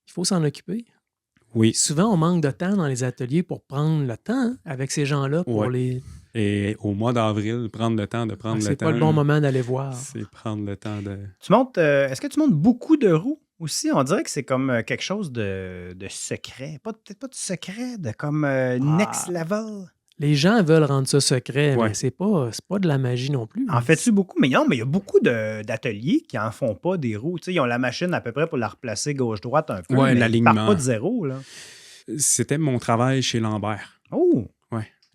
il faut s'en occuper. Oui. Souvent, on manque de temps dans les ateliers pour prendre le temps avec ces gens-là pour Ouais. les... Et au mois d'avril, prendre le temps de prendre le C'est temps. pas le bon moment d'aller voir. C'est prendre le temps de... Tu montes, est-ce que tu montes beaucoup de roues aussi? On dirait que c'est comme quelque chose de secret. Peut-être pas de secret, de comme next level. Les gens veulent rendre ça secret, Ouais. mais c'est pas de la magie non plus. En fais-tu beaucoup? Mais non, mais il y a beaucoup d'ateliers qui en font pas des roues. Tu sais, ils ont la machine à peu près pour la replacer gauche-droite un peu. Ouais, mais ils partent l'alignement. pas de zéro, là. C'était mon travail chez Lambert. Oh!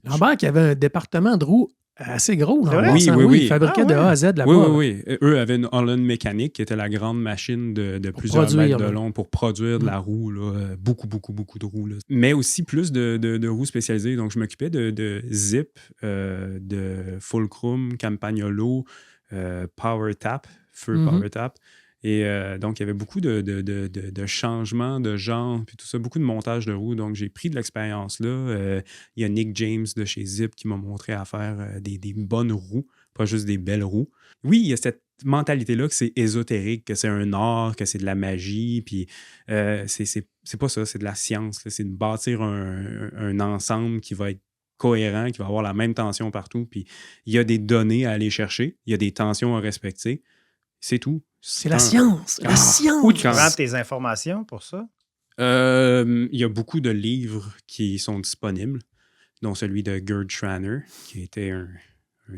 Lambert qui avait un département de roues assez gros. C'est en vrai? passant. Oui. Ils fabriquaient de Ah ouais. A à Z là-bas. Oui. Eux avaient une Holland Mécanique, qui était la grande machine de plusieurs produire, mètres de là. long pour produire de la roue. Là, beaucoup de roues. Là. Mais aussi plus de roues spécialisées. Donc, je m'occupais de Zip, de Fulcrum, Campagnolo, Power Tap, Feu Mhm. Power Tap. Et donc, il y avait beaucoup de changements de genre, puis tout ça, beaucoup de montage de roues. Donc, j'ai pris de l'expérience là. Il y a Nick James de chez Zip qui m'a montré à faire des bonnes roues, pas juste des belles roues. Oui, il y a cette mentalité-là que c'est ésotérique, que c'est un art, que c'est de la magie, puis c'est pas ça, c'est de la science. Là. C'est de bâtir un ensemble qui va être cohérent, qui va avoir la même tension partout, puis il y a des données à aller chercher, il y a des tensions à respecter. C'est tout. C'est la science. La science. Où tu Quand- prends tes informations pour ça? Il y a beaucoup de livres qui sont disponibles, dont celui de Gerd Schranner, qui était un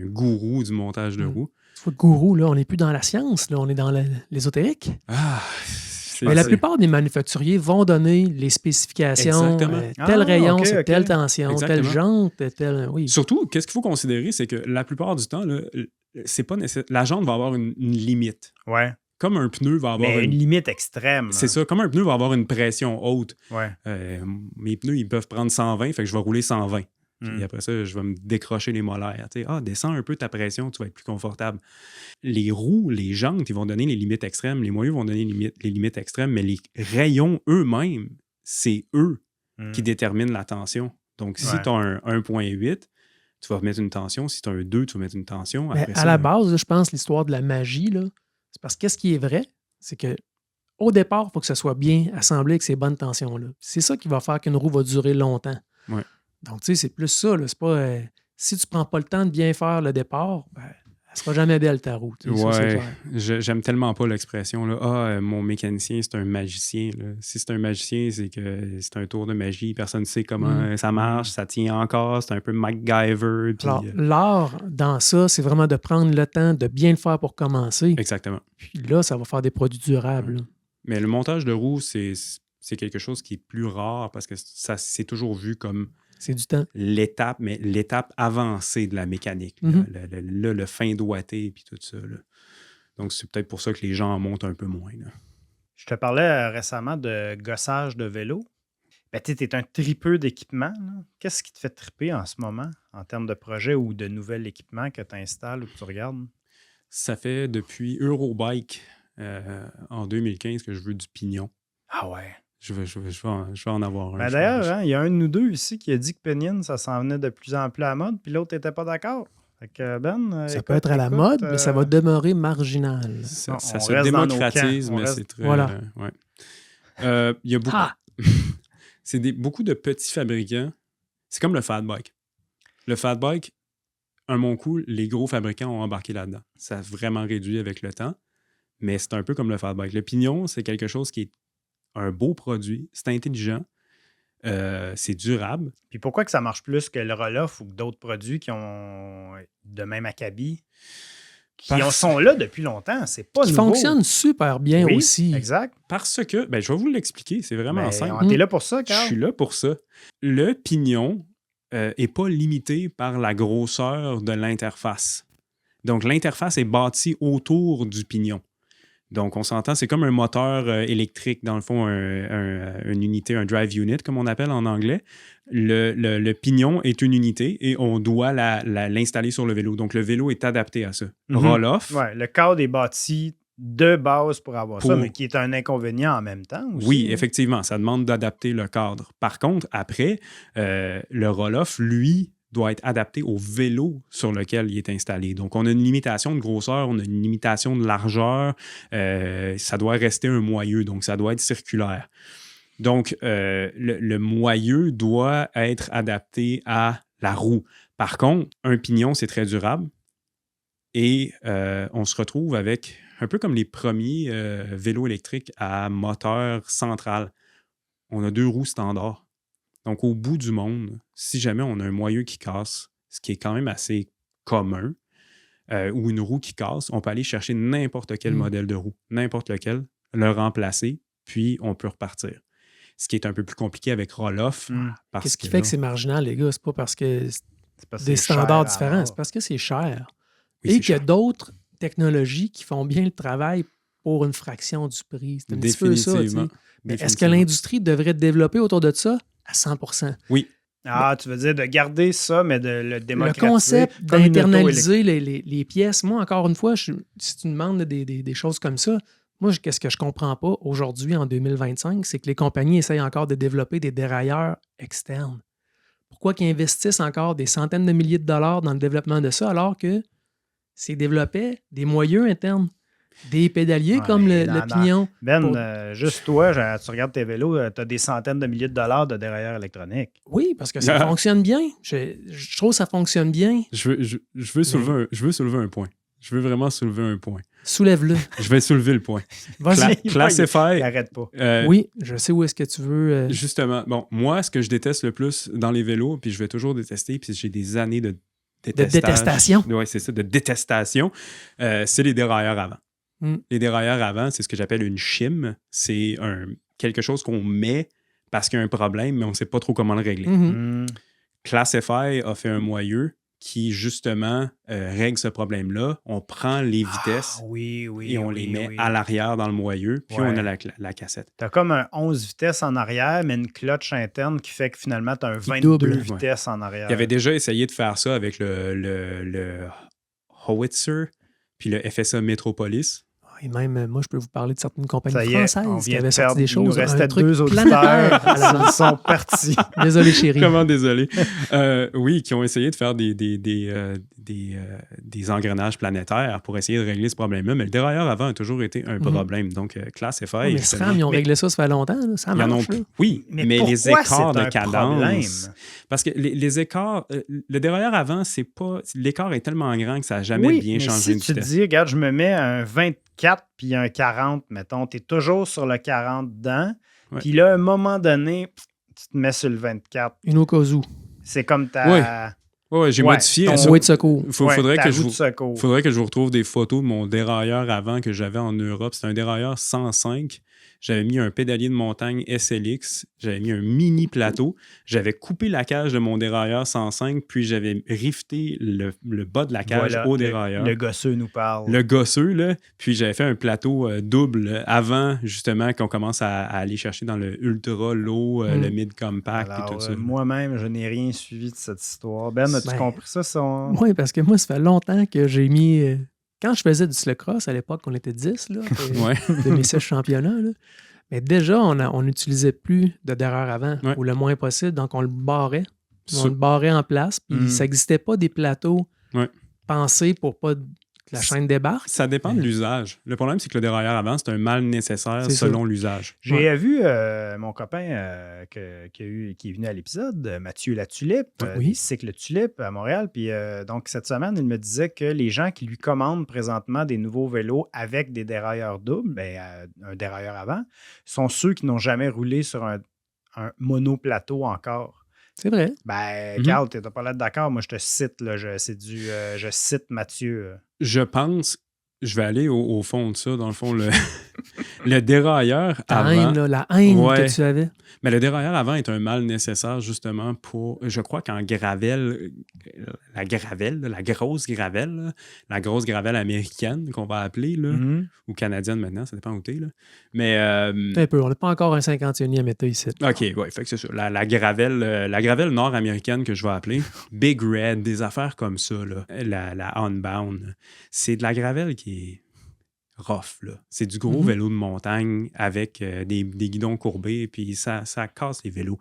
gourou du montage de roues. Tu vois, gourou, là, on n'est plus dans la science, là, on est dans l'ésotérique. Ah, Mais la plupart des manufacturiers vont donner les spécifications. Exactement. Tel rayon, ok, c'est ok. telle tension, telle Exactement. jante, telle. Oui. Surtout, qu'est-ce qu'il faut considérer, c'est que la plupart du temps, là, c'est pas nécessaire. La jante va avoir une limite. Ouais. Comme un pneu va avoir Mais une limite extrême. C'est ça, comme un pneu va avoir une pression haute. Ouais. Mes pneus, ils peuvent prendre 120, fait que je vais rouler 120. Mm. Puis après ça, je vais me décrocher les molaires. Tu sais, descends un peu ta pression, tu vas être plus confortable. Les roues, les jantes, ils vont donner les limites extrêmes. Les moyeux vont donner les limites extrêmes, mais les rayons eux-mêmes, c'est eux qui déterminent la tension. Donc, si Ouais. tu as un 1.8, tu vas mettre une tension. Si tu as un 2, tu vas mettre une tension. Mais Après à ça, la base, là, je pense l'histoire de la magie, là, c'est parce que qu'est-ce qui est vrai, c'est que au départ, il faut que ce soit bien assemblé avec ces bonnes tensions-là. C'est ça qui va faire qu'une roue va durer longtemps. Ouais. Donc, tu sais, c'est plus ça. Là. C'est pas, si tu prends pas le temps de bien faire le départ, ben, elle sera jamais belle ta roue. Tu sais, ça, c'est ouais, clair. j'aime tellement pas l'expression là. Mon mécanicien, c'est un magicien. Là. Si c'est un magicien, c'est que c'est un tour de magie. Personne ne sait comment ça marche, ça tient encore. C'est un peu MacGyver. Puis, Alors, l'art dans ça, c'est vraiment de prendre le temps de bien le faire pour commencer. exactement. Puis là, ça va faire des produits durables. là. Mais le montage de roues, c'est quelque chose qui est plus rare parce que ça c'est toujours vu comme C'est du temps. l'étape avancée de la mécanique. Mhm. Le fin doigté puis tout ça. Là. Donc, c'est peut-être pour ça que les gens en montent un peu moins. Là. Je te parlais récemment de gossage de vélo. Ben, tu es un tripeux d'équipement. Là. Qu'est-ce qui te fait triper en ce moment en termes de projet ou de nouvel équipement que tu installes ou que tu regardes? Ça fait depuis Eurobike en 2015 que je veux du pignon. Ah ouais. Je vais en avoir un. Ben je d'ailleurs, pense. hein, il y a un de nous deux ici qui a dit que Pinion, ça s'en venait de plus en plus à la mode, puis l'autre n'était pas d'accord. Fait que Ben, Ça peut être à la mode, mais ça va demeurer marginal. Ça, Non, ça on se reste dans nos démocratise, camps. On mais reste- c'est très. Voilà. Ouais. Il y a beaucoup. Ah! C'est beaucoup de petits fabricants. C'est comme le fat bike. Le fat bike, un bon coup, les gros fabricants ont embarqué là-dedans. Ça a vraiment réduit avec le temps, mais c'est un peu comme le fat bike. Le pignon, c'est quelque chose qui est un beau produit, c'est intelligent, c'est durable. Puis pourquoi que ça marche plus que le Roloff ou que d'autres produits qui ont de même acabit, qui sont là depuis longtemps? C'est pas Qui nouveau. fonctionne super bien Oui, aussi. Exact. Parce que, je vais vous l'expliquer, c'est vraiment Ben, simple. t'es là pour ça, Je Carl? suis là pour ça. Le pignon n'est pas limité par la grosseur de l'interface. Donc, l'interface est bâtie autour du pignon. Donc, on s'entend, c'est comme un moteur électrique, dans le fond, une unité, un drive unit, comme on appelle en anglais. Le pignon est une unité et on doit l'installer sur le vélo. Donc, le vélo est adapté à ça. Mhm. Roll-off, Ouais, le cadre est bâti de base pour avoir ça, Pour- mais qui est un inconvénient en même temps aussi. oui, effectivement, ça demande d'adapter le cadre. Par contre, après, le roll-off, lui, doit être adapté au vélo sur lequel il est installé. Donc, on a une limitation de grosseur, on a une limitation de largeur. Ça doit rester un moyeu, donc ça doit être circulaire. Donc, le moyeu doit être adapté à la roue. Par contre, un pignon, c'est très durable. Et on se retrouve avec, un peu comme les premiers vélos électriques à moteur central. On a 2 roues standard. Donc, au bout du monde, si jamais on a un moyeu qui casse, ce qui est quand même assez commun, ou une roue qui casse, on peut aller chercher n'importe quel modèle de roue, n'importe lequel, le remplacer, puis on peut repartir. Ce qui est un peu plus compliqué avec Rohloff. Qu'est-ce qui fait que c'est marginal, les gars? C'est pas parce que parce des c'est standards cher différents, alors. c'est parce que c'est cher. Oui, Et c'est qu'il y a cher. d'autres technologies qui font bien le travail pour une fraction du prix. C'est un petit peu ça. Tu sais. Mais est-ce que l'industrie devrait développer autour de ça à 100%? Oui. Ah, tu veux dire de garder ça, mais de le démocratiser. Le concept comme une d'internaliser les pièces, moi, encore une fois, si tu me demandes des choses comme ça, moi, qu'est-ce que je comprends pas aujourd'hui, en 2025, c'est que les compagnies essayent encore de développer des dérailleurs externes. Pourquoi qu'ils investissent encore des centaines de milliers de dollars dans le développement de ça, alors que c'est développé des moyeux internes, des pédaliers comme le Pignon. Juste toi, tu regardes tes vélos, tu as des centaines de milliers de dollars de dérailleurs électroniques. Oui, parce que ça fonctionne bien. Je trouve que ça fonctionne bien. Je veux soulever un point. Je veux vraiment soulever un point. Soulève-le. Je vais soulever le point. Vas-y. Classify. Il n'arrête pas. Oui, je sais où est-ce que tu veux. Justement. Bon, moi, ce que je déteste le plus dans les vélos, puis je vais toujours détester, puis j'ai des années de détestation. Oui, c'est ça, de détestation. C'est les dérailleurs avant. Les dérailleurs avant, c'est ce que j'appelle une shim. C'est quelque chose qu'on met parce qu'il y a un problème, mais on ne sait pas trop comment le régler. Classify a fait un moyeu qui, justement, règle ce problème-là. On prend les vitesses et on les met à l'arrière dans le moyeu, puis on a la cassette. Tu as comme un 11 vitesses en arrière, mais une clutch interne qui fait que finalement, tu as un 22 vitesses en arrière. Il avait déjà essayé de faire ça avec le Howitzer puis le FSA Metropolis. Et même, moi, je peux vous parler de certaines compagnies françaises qui avaient sorti des choses. Il nous restait 2 auditeurs. Ils sont partis. Désolé, chérie. Comment désolé? Oui, qui ont essayé de faire des engrenages planétaires pour essayer de régler ce problème-là. Mais le dérailleur avant a toujours été un problème. Donc, Classify... Mais SRAM, ils ont réglé ça fait longtemps. Là. Ça marche. Oui, mais les écarts de cadence... Problème? Parce que les écarts... le dérailleur avant, c'est pas... L'écart est tellement grand que ça n'a jamais bien changé de vitesse. Si tu te dis, regarde, je me mets un 24 puis un 40, mettons, tu es toujours sur le 40 dedans. Puis là, à un moment donné, tu te mets sur le 24. Une au cas où. C'est comme ta... Oui, j'ai modifié. Ton rouet de secours. Faudrait que je vous retrouve des photos de mon dérailleur avant que j'avais en Europe. C'était un dérailleur 105. J'avais mis un pédalier de montagne SLX. J'avais mis un mini plateau. J'avais coupé la cage de mon dérailleur 105, puis j'avais rifté le bas de la cage au dérailleur. Le gosseux nous parle. Le gosseux, là. Puis j'avais fait un plateau double avant, justement, qu'on commence à aller chercher dans le ultra low, le mid-compact et tout ça. Moi-même, je n'ai rien suivi de cette histoire. Ben, as-tu compris ça? Oui, parce que moi, ça fait longtemps que j'ai mis... Quand je faisais du cyclocross, à l'époque, on était 10, là, de mes 16 championnats, là. Mais déjà, on n'utilisait plus de dérailleur avant, ou le moins possible, donc on le barrait. On le barrait en place, puis ça n'existait pas des plateaux pensés pour pas que la chaîne débarque. Ça dépend de l'usage. Le problème, c'est que le dérailleur avant, c'est un mal nécessaire selon l'usage. J'ai vu mon copain qui est venu à l'épisode, Mathieu Latulippe, il cycle Tulipe à Montréal. Puis donc, cette semaine, il me disait que les gens qui lui commandent présentement des nouveaux vélos avec des dérailleurs doubles, un dérailleur avant, sont ceux qui n'ont jamais roulé sur un monoplateau encore. C'est vrai. Carl, tu n'es pas là d'accord. Moi, je te cite, là, je cite Mathieu. Je pense, je vais aller au fond de ça, dans le fond, le dérailleur avant... La haine que tu avais. Mais le dérailleur avant est un mal nécessaire, justement, pour... Je crois qu'en gravel, la grosse gravelle américaine, qu'on va appeler, là, ou canadienne maintenant, ça dépend où t'es, là. Mais... Un peu, on n'a pas encore un 51e État ici. OK, ouais, fait que c'est ça. La gravelle nord-américaine que je vais appeler, Big Red, des affaires comme ça, là, la Unbound, c'est de la gravelle qui est rough, là. C'est du gros vélo de montagne avec des guidons courbés, puis ça casse les vélos.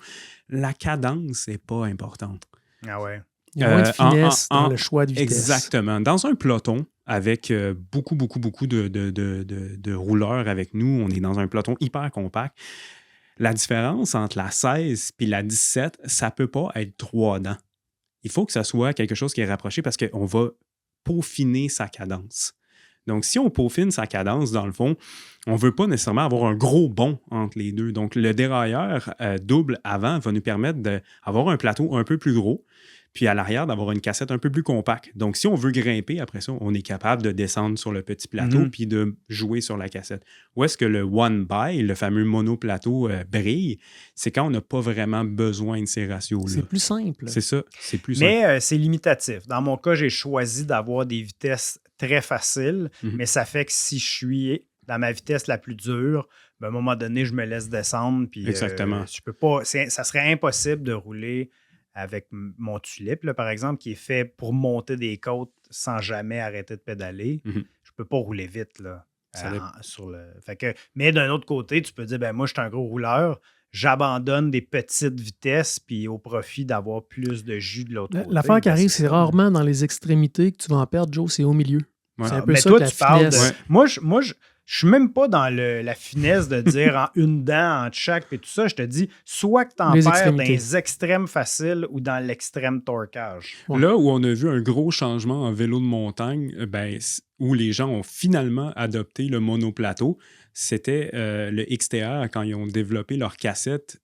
La cadence n'est pas importante. Ah ouais. Il y a moins de finesse dans le choix de vitesse. Exactement. Dans un peloton, avec beaucoup de rouleurs avec nous, on est dans un peloton hyper compact. La différence entre la 16 et la 17, ça ne peut pas être 3 dents. Il faut que ça soit quelque chose qui est rapproché parce qu'on va peaufiner sa cadence. Donc, si on peaufine sa cadence, dans le fond, on ne veut pas nécessairement avoir un gros bond entre les deux. Donc, le dérailleur double avant va nous permettre d'avoir un plateau un peu plus gros, puis à l'arrière, d'avoir une cassette un peu plus compacte. Donc, si on veut grimper, après ça, on est capable de descendre sur le petit plateau puis de jouer sur la cassette. Où est-ce que le one-by, le fameux monoplateau, brille? C'est quand on n'a pas vraiment besoin de ces ratios-là. C'est plus simple. C'est ça, c'est plus simple. Mais c'est limitatif. Dans mon cas, j'ai choisi d'avoir des vitesses très faciles, mais ça fait que si je suis dans ma vitesse la plus dure, ben, à un moment donné, je me laisse descendre. Puis, Exactement. Je peux pas, ça serait impossible de rouler avec mon tulipe, là, par exemple, qui est fait pour monter des côtes sans jamais arrêter de pédaler. Je peux pas rouler vite là, sur le. Fait que, mais d'un autre côté, tu peux dire, ben moi, je suis un gros rouleur. J'abandonne des petites vitesses puis au profit d'avoir plus de jus de l'autre côté. L'affaire qui Ben, arrive, c'est rarement dans les extrémités que tu vas en perdre, Joe, c'est au milieu. Ouais. C'est un peu mais ça toi, que la tu parles finesse. de. Moi, je suis même pas dans la finesse de dire en une dent entre chaque et tout ça. Je te dis, soit que tu en Les perds dans extrémités. les extrêmes faciles ou dans l'extrême torquage. Ouais. Là où on a vu un gros changement en vélo de montagne, où les gens ont finalement adopté le monoplateau, c'était le XTR quand ils ont développé leur cassette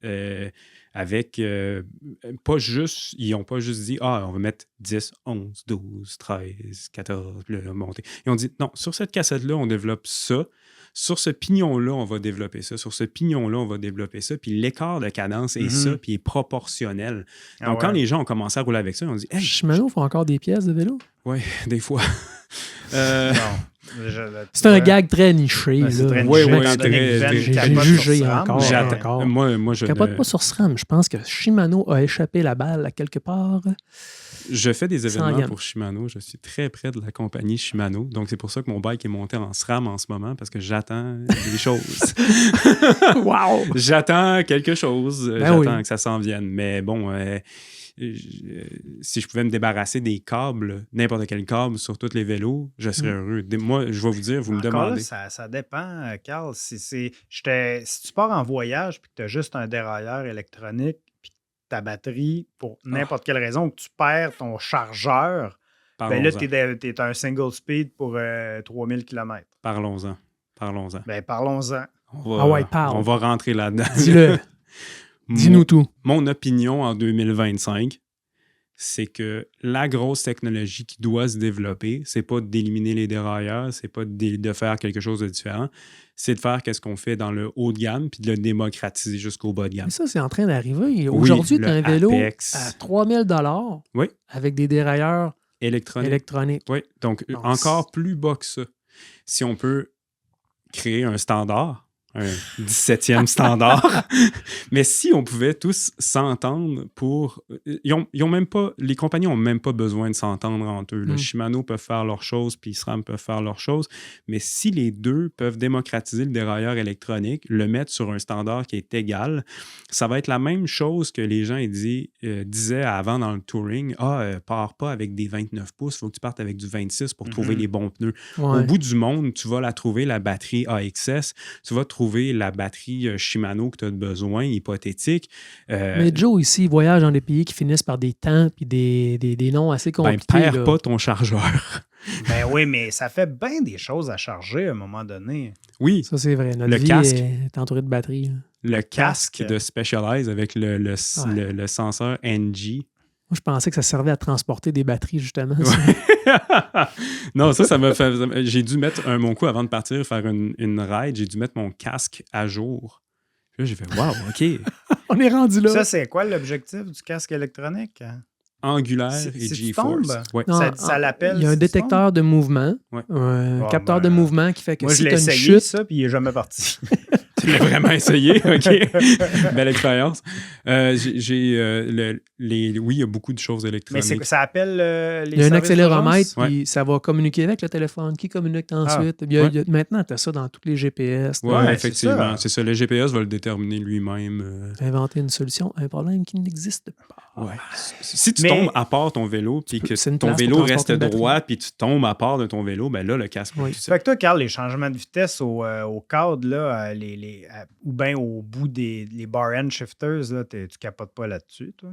avec ils n'ont pas juste dit on va mettre 10, 11, 12, 13, 14, puis là, monter. Ils ont dit non, sur cette cassette-là, on développe ça. Sur ce pignon-là, on va développer ça. Sur ce pignon-là, on va développer ça. Puis l'écart de cadence est ça, puis est proportionnel. Donc, quand les gens ont commencé à rouler avec ça, ils ont dit hey, Shimano font encore des pièces de vélo? Oui, des fois. Non. C'est un gag très niché. Ben, c'est très Ouais, niché, ouais, étant donné que très- Ben j'ai capote jugé sur SRAM, encore. mais- Encore. Moi, je Capote ne- pas sur SRAM. Je pense que Shimano a échappé la balle à quelque part. Je fais des Sans événements gamme. pour Shimano. Je suis très près de la compagnie Shimano. Donc, c'est pour ça que mon bike est monté en SRAM en ce moment, parce que j'attends des choses. Wow! J'attends quelque chose. Ben J'attends oui. que ça s'en vienne. Mais bon, si je pouvais me débarrasser des câbles, n'importe quel câble sur tous les vélos, je serais heureux. Moi, je vais vous dire, vous me Encore demandez. là, ça dépend, Carl. Si tu pars en voyage et que tu as juste un dérailleur électronique puis ta batterie, pour n'importe quelle raison, que tu perds ton chargeur, ben là, Parlons-en. tu es un single speed pour 3000 km. Parlons-en. Ben, parlons-en. Parle. On va rentrer là-dedans. Dis-le. Dis-nous tout. Mon opinion en 2025, c'est que la grosse technologie qui doit se développer, c'est pas d'éliminer les dérailleurs, c'est pas de faire quelque chose de différent, c'est de faire qu'est-ce qu'on fait dans le haut de gamme puis de le démocratiser jusqu'au bas de gamme. Mais ça, c'est en train d'arriver. Aujourd'hui, tu as un le vélo Apex. à 3000 $ Oui. avec des dérailleurs Électronique. électroniques. Oui, donc Non, encore plus bas que ça. Si on peut créer un standard, un 17e standard, mais si on pouvait tous s'entendre pour... Ils ont même pas, les compagnies n'ont même pas besoin de s'entendre entre eux. Shimano peuvent faire leurs choses, puis SRAM peuvent faire leurs choses, mais si les deux peuvent démocratiser le dérailleur électronique, le mettre sur un standard qui est égal, ça va être la même chose que les gens disaient avant dans le touring. Pars pas avec des 29 pouces, il faut que tu partes avec du 26 pour trouver les bons pneus. Ouais. Au bout du monde, tu vas la trouver, la batterie AXS, tu vas trouver la batterie Shimano que tu as besoin, hypothétique. Mais Joe, ici, il voyage dans des pays qui finissent par des temps et des noms assez compliqués. Perds là. pas ton chargeur. Ben oui, mais ça fait bien des choses à charger à un moment donné. Oui, Ça, c'est vrai. Notre Le vie casque. est entourée de batteries. là. le casque de Specialized avec le senseur NG. Moi, je pensais que ça servait à transporter des batteries, justement. Non, ça m'a fait... J'ai dû mettre mon coup avant de partir faire une ride, j'ai dû mettre mon casque à jour. Puis là, j'ai fait « Wow, OK. On est rendu là. Ça, c'est quoi l'objectif du casque électronique? » Angulaire Si- et si tu GeForce. tombes, Ouais. Non, ça l'appelle. Il y a un si tu détecteur de mouvement, Ouais. un Ah, capteur ben, de mouvement qui fait que Moi, si je tu l'ai as une essayé, chute, ça, puis il n'est jamais parti. Tu l'as vraiment essayé, OK. Belle expérience. Oui, il y a beaucoup de choses Mais électroniques. ça appelle les il y a un services accéléromètre, d'urgence? puis ça va communiquer avec le téléphone, qui communique ensuite. Maintenant, tu as ça dans tous les GPS. Oui, Ouais, effectivement. c'est C'est ça. Le GPS va le déterminer lui-même. Tu as inventé une solution à un problème qui n'existe pas. Ouais. Si tu Mais- tombes à part ton vélo, puis que c'est une ton place vélo pour reste transporter une batterie. droit, puis tu tombes à part de ton vélo, ben là, le casque Oui. fait tout ça. Fait que toi, Carl, les changements de vitesse au cadre, là, ou bien au bout des les bar end shifters, là, tu capotes pas là-dessus, toi?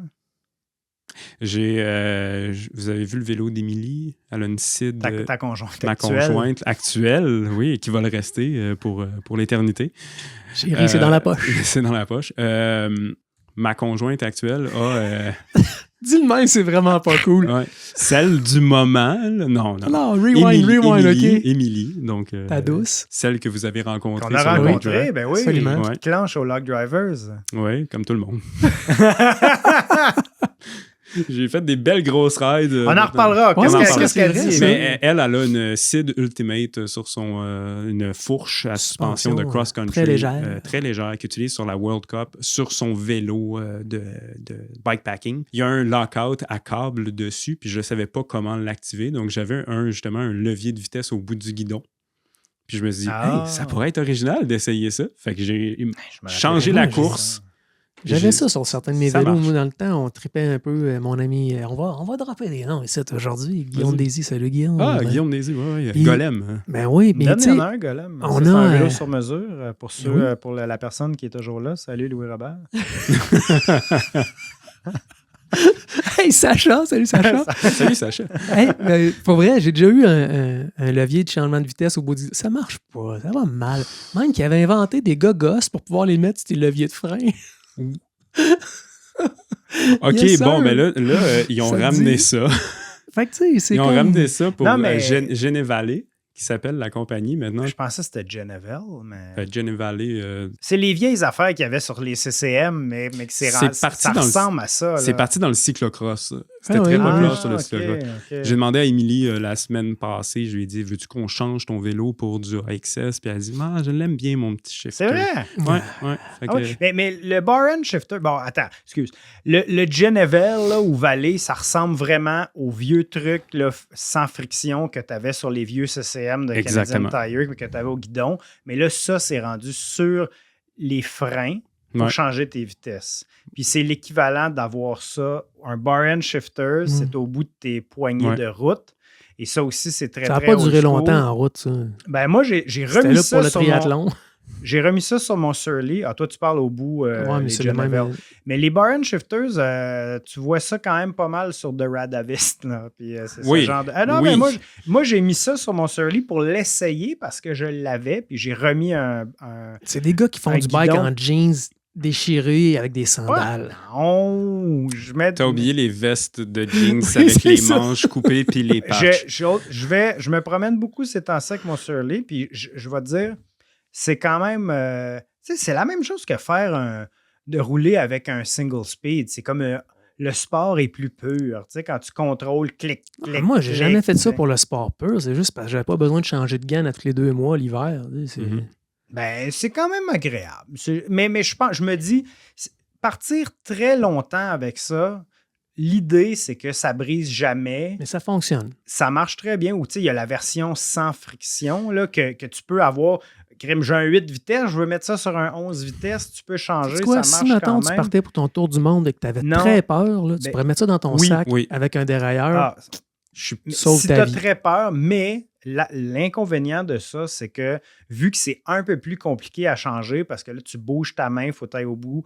Vous avez vu le vélo d'Émilie? Elle a une CID. Ta conjointe ma actuelle. conjointe actuelle, oui, et qui va le rester pour l'éternité. Chérie, c'est dans la poche. C'est dans la poche. Ma conjointe actuelle a... Dis le même, c'est vraiment pas cool. ouais, celle du moment, là, non. Non, rewind, OK. Émilie, donc... Ta douce. Celle que vous avez rencontrée. On a sur le rencontré, Log Drive. ben oui. Absolument. Petite clenche au Log Drivers. Oui, comme tout le monde. J'ai fait des belles grosses rides. On en reparlera. Ouais, Qu'est-ce qu'elle c'est vrai, dit? ça. Mais elle a une CID Ultimate sur son... une fourche à suspension de cross-country. Très légère. Très légère, qu'elle utilise sur la World Cup, sur son vélo de bikepacking. Il y a un lockout à câble dessus, puis je ne savais pas comment l'activer. Donc, j'avais justement un levier de vitesse au bout du guidon. Puis je me suis dit, hey, ça pourrait être original d'essayer ça. Fait que j'ai changé la course. J'avais ça sur certains de mes Ça vélos. marche. Moi, dans le temps, on tripait un peu, mon ami. On va dropper des noms ici aujourd'hui. Guillaume Vas-y. Daisy, salut Guillaume. Ah, Ouais. Guillaume Daisy, oui. Puis- Golem. Hein. Ben oui, mais Donne tu sais, en un, Golem. on C'est a, un vélo euh, sur mesure pour oui. pour la personne qui est toujours là. Salut, Louis Robert. hey Sacha, salut Sacha. Salut, Sacha. Hey, pour vrai, j'ai déjà eu un levier de changement de vitesse au bout du... Ça marche pas, ça va mal. Même qu'ils avaient inventé des gogos pour pouvoir les mettre sur tes leviers de frein. OK, Yes, bon, sir. mais là ils ont Ça ramené dit. ça. Fait que tu sais, c'est Ils ont comme... ramené ça pour Non, mais- Genevalley, qui s'appelle la compagnie maintenant. Je pensais que c'était Genevieve, mais... Genevalley, C'est les vieilles affaires qu'il y avait sur les CCM, mais que C'est ça parti dans le- ressemble à ça. c'est là. parti dans le cyclocross. Ça. C'était Ah très oui. populaire sur le ok, cyclocross. ok. J'ai demandé à Émilie la semaine passée, je lui ai dit, veux-tu qu'on change ton vélo pour du AXS? Puis elle a dit, je l'aime bien, mon petit shifter. C'est vrai? Ouais. Fait Ah que- ouais. Mais le bar and shifter, bon, attends, excuse. Le Genevieve, là, ou Valley, ça ressemble vraiment au vieux truc là, sans friction que tu avais sur les vieux CCM de Exactement. Canadian Tire que tu avais au guidon. Mais là, ça, c'est rendu sur les freins pour Ouais. changer tes vitesses. Puis c'est l'équivalent d'avoir ça. Un bar and shifter, c'est au bout de tes poignées Ouais. de route. Et ça aussi, c'est très, Ça n'a très pas duré old school. longtemps en route, ça. Ben moi, j'ai C'était remis là ça pour le sur triathlon. J'ai remis ça sur mon Surly. Ah, toi, tu parles au bout ouais, mais les c'est le Genevieve. même... Mais les bar and shifters, tu vois ça quand même pas mal sur The Radavist. Là. Puis, c'est Oui. ce genre de... Ah non, Oui. mais moi, j'ai mis ça sur mon Surly pour l'essayer parce que je l'avais. Puis j'ai remis un... C'est des gars qui font Un du bike guidon. en jeans déchirés avec des Ouais, sandales. non, je mets... T'as oublié les vestes de jeans Oui, avec c'est les ça. manches coupées puis les patchs. Je me promène beaucoup ces temps-ci avec mon Surly. Puis je vais te dire, c'est quand même... tu sais, c'est la même chose que faire de rouler avec un single speed. C'est comme... le sport est plus pur. Tu sais, quand tu contrôles, clic, clic. Moi, j'ai clic, jamais fait ça clic. pour le sport pur. C'est juste parce que j'avais pas besoin de changer de gaine à tous les 2 mois l'hiver. Tu sais, c'est- Mhm. Ben, c'est quand même agréable. Mais je me dis, partir très longtemps avec ça, l'idée, c'est que ça brise jamais. Mais ça fonctionne. Ça marche très bien. Ou tu sais, il y a la version sans friction là, que tu peux avoir. Crème, j'ai un 8 vitesses, je veux mettre ça sur un 11 vitesses, tu peux changer, C'est quoi, ça si marche mettons quand tu même. partais pour ton tour du monde et que tu avais Non. très peur, là, tu Ben, pourrais mettre ça dans ton oui, sac oui. avec un dérailleur. Ah, Je suis Sauve si ta tu as vie. très peur, mais l'inconvénient de ça, c'est que vu que c'est un peu plus compliqué à changer, parce que là, tu bouges ta main, il faut aller au bout,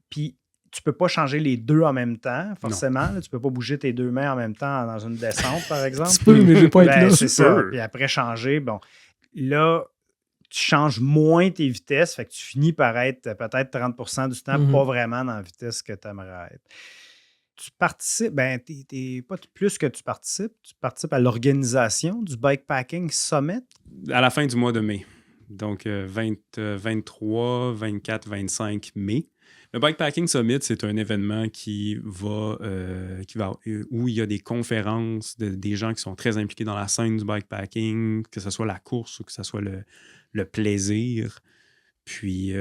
puis tu peux pas changer les deux en même temps, forcément. Là, tu peux pas bouger tes deux mains en même temps dans une descente, par exemple. Tu peux, mais je vais pas être Ben, là. c'est ça. peux. Puis après, changer, bon, là, tu changes moins tes vitesses, fait que tu finis par être peut-être 30% du temps, Mhm. pas vraiment dans la vitesse que tu aimerais être. Tu participes, ben, t'es pas plus que tu participes à l'organisation du Bikepacking Summit. à la fin du mois de mai. Donc, 23, 24, 25 mai. Le Bikepacking Summit, c'est un événement qui va où il y a des conférences des gens qui sont très impliqués dans la scène du bikepacking, que ce soit la course ou que ce soit le plaisir. Puis,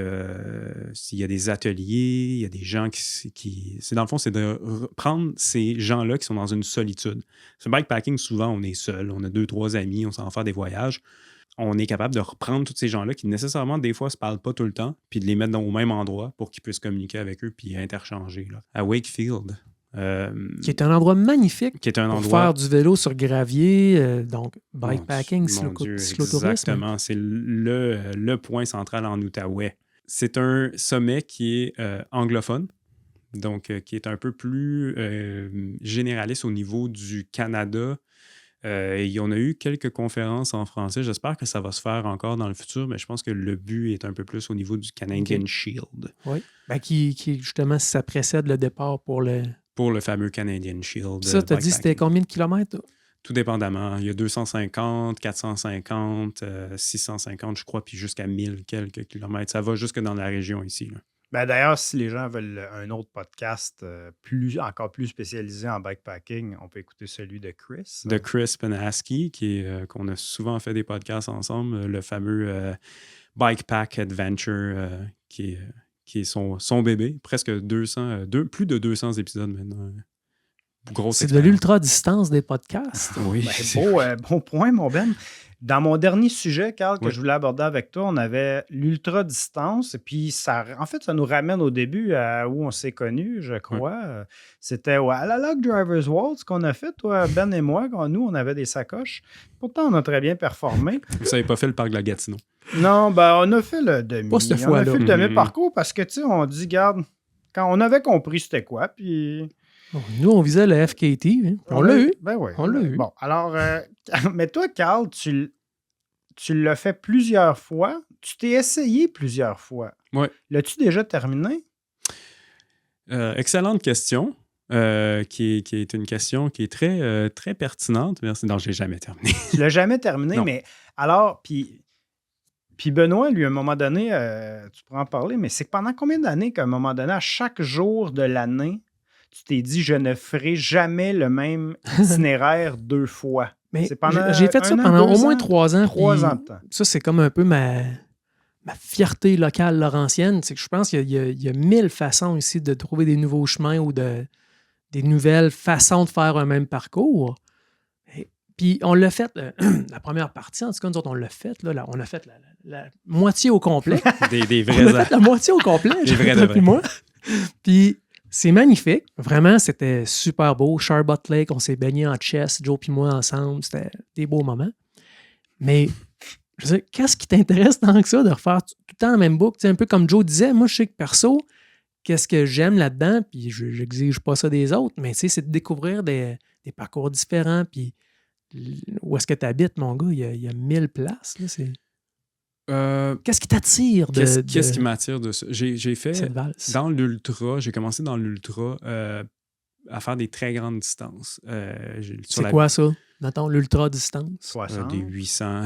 s'il y a des ateliers, il y a des gens qui c'est dans le fond, c'est de prendre ces gens-là qui sont dans une solitude. Ce bikepacking, souvent, on est seul, on a 2-3 amis, on s'en va faire des voyages. On est capable de reprendre tous ces gens-là qui, nécessairement, des fois, ne se parlent pas tout le temps, puis de les mettre au même endroit pour qu'ils puissent communiquer avec eux puis interchanger. Là. À Wakefield, Qui est un endroit magnifique qui est un pour endroit... faire du vélo sur gravier, donc bikepacking, Mon Dieu, cyclotourisme. exactement. C'est le point central en Outaouais. C'est un sommet qui est anglophone. donc qui est un peu plus généraliste au niveau du Canada. Et on a eu quelques conférences en français. J'espère que ça va se faire encore dans le futur, mais je pense que le but est un peu plus au niveau du Canadian Shield. Oui. Ben, qui justement, ça précède le départ pour le... Pour le fameux Canadian Shield. Ça, tu as dit c'était combien de kilomètres? Tout dépendamment. Il y a 250, 450, 650, je crois, puis jusqu'à 1000 quelques kilomètres. Ça va jusque dans la région ici, là. Ben, d'ailleurs, si les gens veulent un autre podcast encore plus spécialisé en bikepacking, on peut écouter celui de Chris. De Chris Panaski, qu'on a souvent fait des podcasts ensemble, le fameux Bikepack Adventure, qui est son bébé. Presque 200, plus de 200 épisodes maintenant. Grosse C'est de expérience. l'ultra-distance des podcasts. Oui. Bon point, mon Ben. Dans mon dernier sujet, Carl, que Oui. je voulais aborder avec toi, on avait l'ultra-distance. Et puis, ça nous ramène au début à où on s'est connus, je crois. C'était à la Log Drivers World, ce qu'on a fait, toi, Ben et moi. Nous, on avait des sacoches. Pourtant, on a très bien performé. Vous n'avez pas fait le parc de la Gatineau. Non, ben, on a fait le demi. Pas cette On a fois-là. fait le demi-parcours parce que, tu sais, on dit, garde, quand on avait compris c'était quoi, puis... Nous, on visait le FKT. Hein. On l'a eu. Ben oui. On l'a eu. Bon, alors, mais toi, Carl, tu l'as fait plusieurs fois. Tu t'es essayé plusieurs fois. Oui. L'as-tu déjà terminé? Excellente question. Qui est une question qui est très, très pertinente. Merci. Non, je ne l'ai jamais terminé. Tu l'as jamais terminé, Non. mais alors, puis Benoît, lui, à un moment donné, tu pourras en parler, mais c'est que pendant combien d'années qu'à un moment donné, à chaque jour de l'année, tu t'es dit, je ne ferai jamais le même itinéraire 2 fois? Mais C'est pendant j'ai fait ça un an, pendant 2 au moins ans? 3 ans. 3 puis ans de temps. Ça, c'est comme un peu ma fierté locale laurentienne. C'est que je pense qu'il y a 1000 façons ici de trouver des nouveaux chemins ou des nouvelles façons de faire un même parcours. Puis on l'a fait, la première partie, en tout cas, nous autres, on l'a fait. Là, on a fait la moitié au complet. Des On vrais a fait la moitié au complet, Des vrais de toi vrais. puis moi. Puis c'est magnifique. Vraiment, c'était super beau. Sharbot Lake, on s'est baigné en chess, Joe puis moi ensemble. C'était des beaux moments. Mais, je veux dire, qu'est-ce qui t'intéresse tant que ça de refaire tout le temps la même boucle? Tu sais, un peu comme Joe disait, moi, je sais que perso, qu'est-ce que j'aime là-dedans, puis je n'exige pas ça des autres, mais tu sais, c'est de découvrir des parcours différents, puis où est-ce que tu habites, mon gars? Il y a 1000 places. Là, qu'est-ce qui t'attire de Qu'est-ce qui m'attire de ça? J'ai fait cette valse? dans l'ultra, j'ai commencé dans l'ultra à faire des très grandes distances. C'est quoi ça? Mettons, l'ultra-distance? 60. Des 800.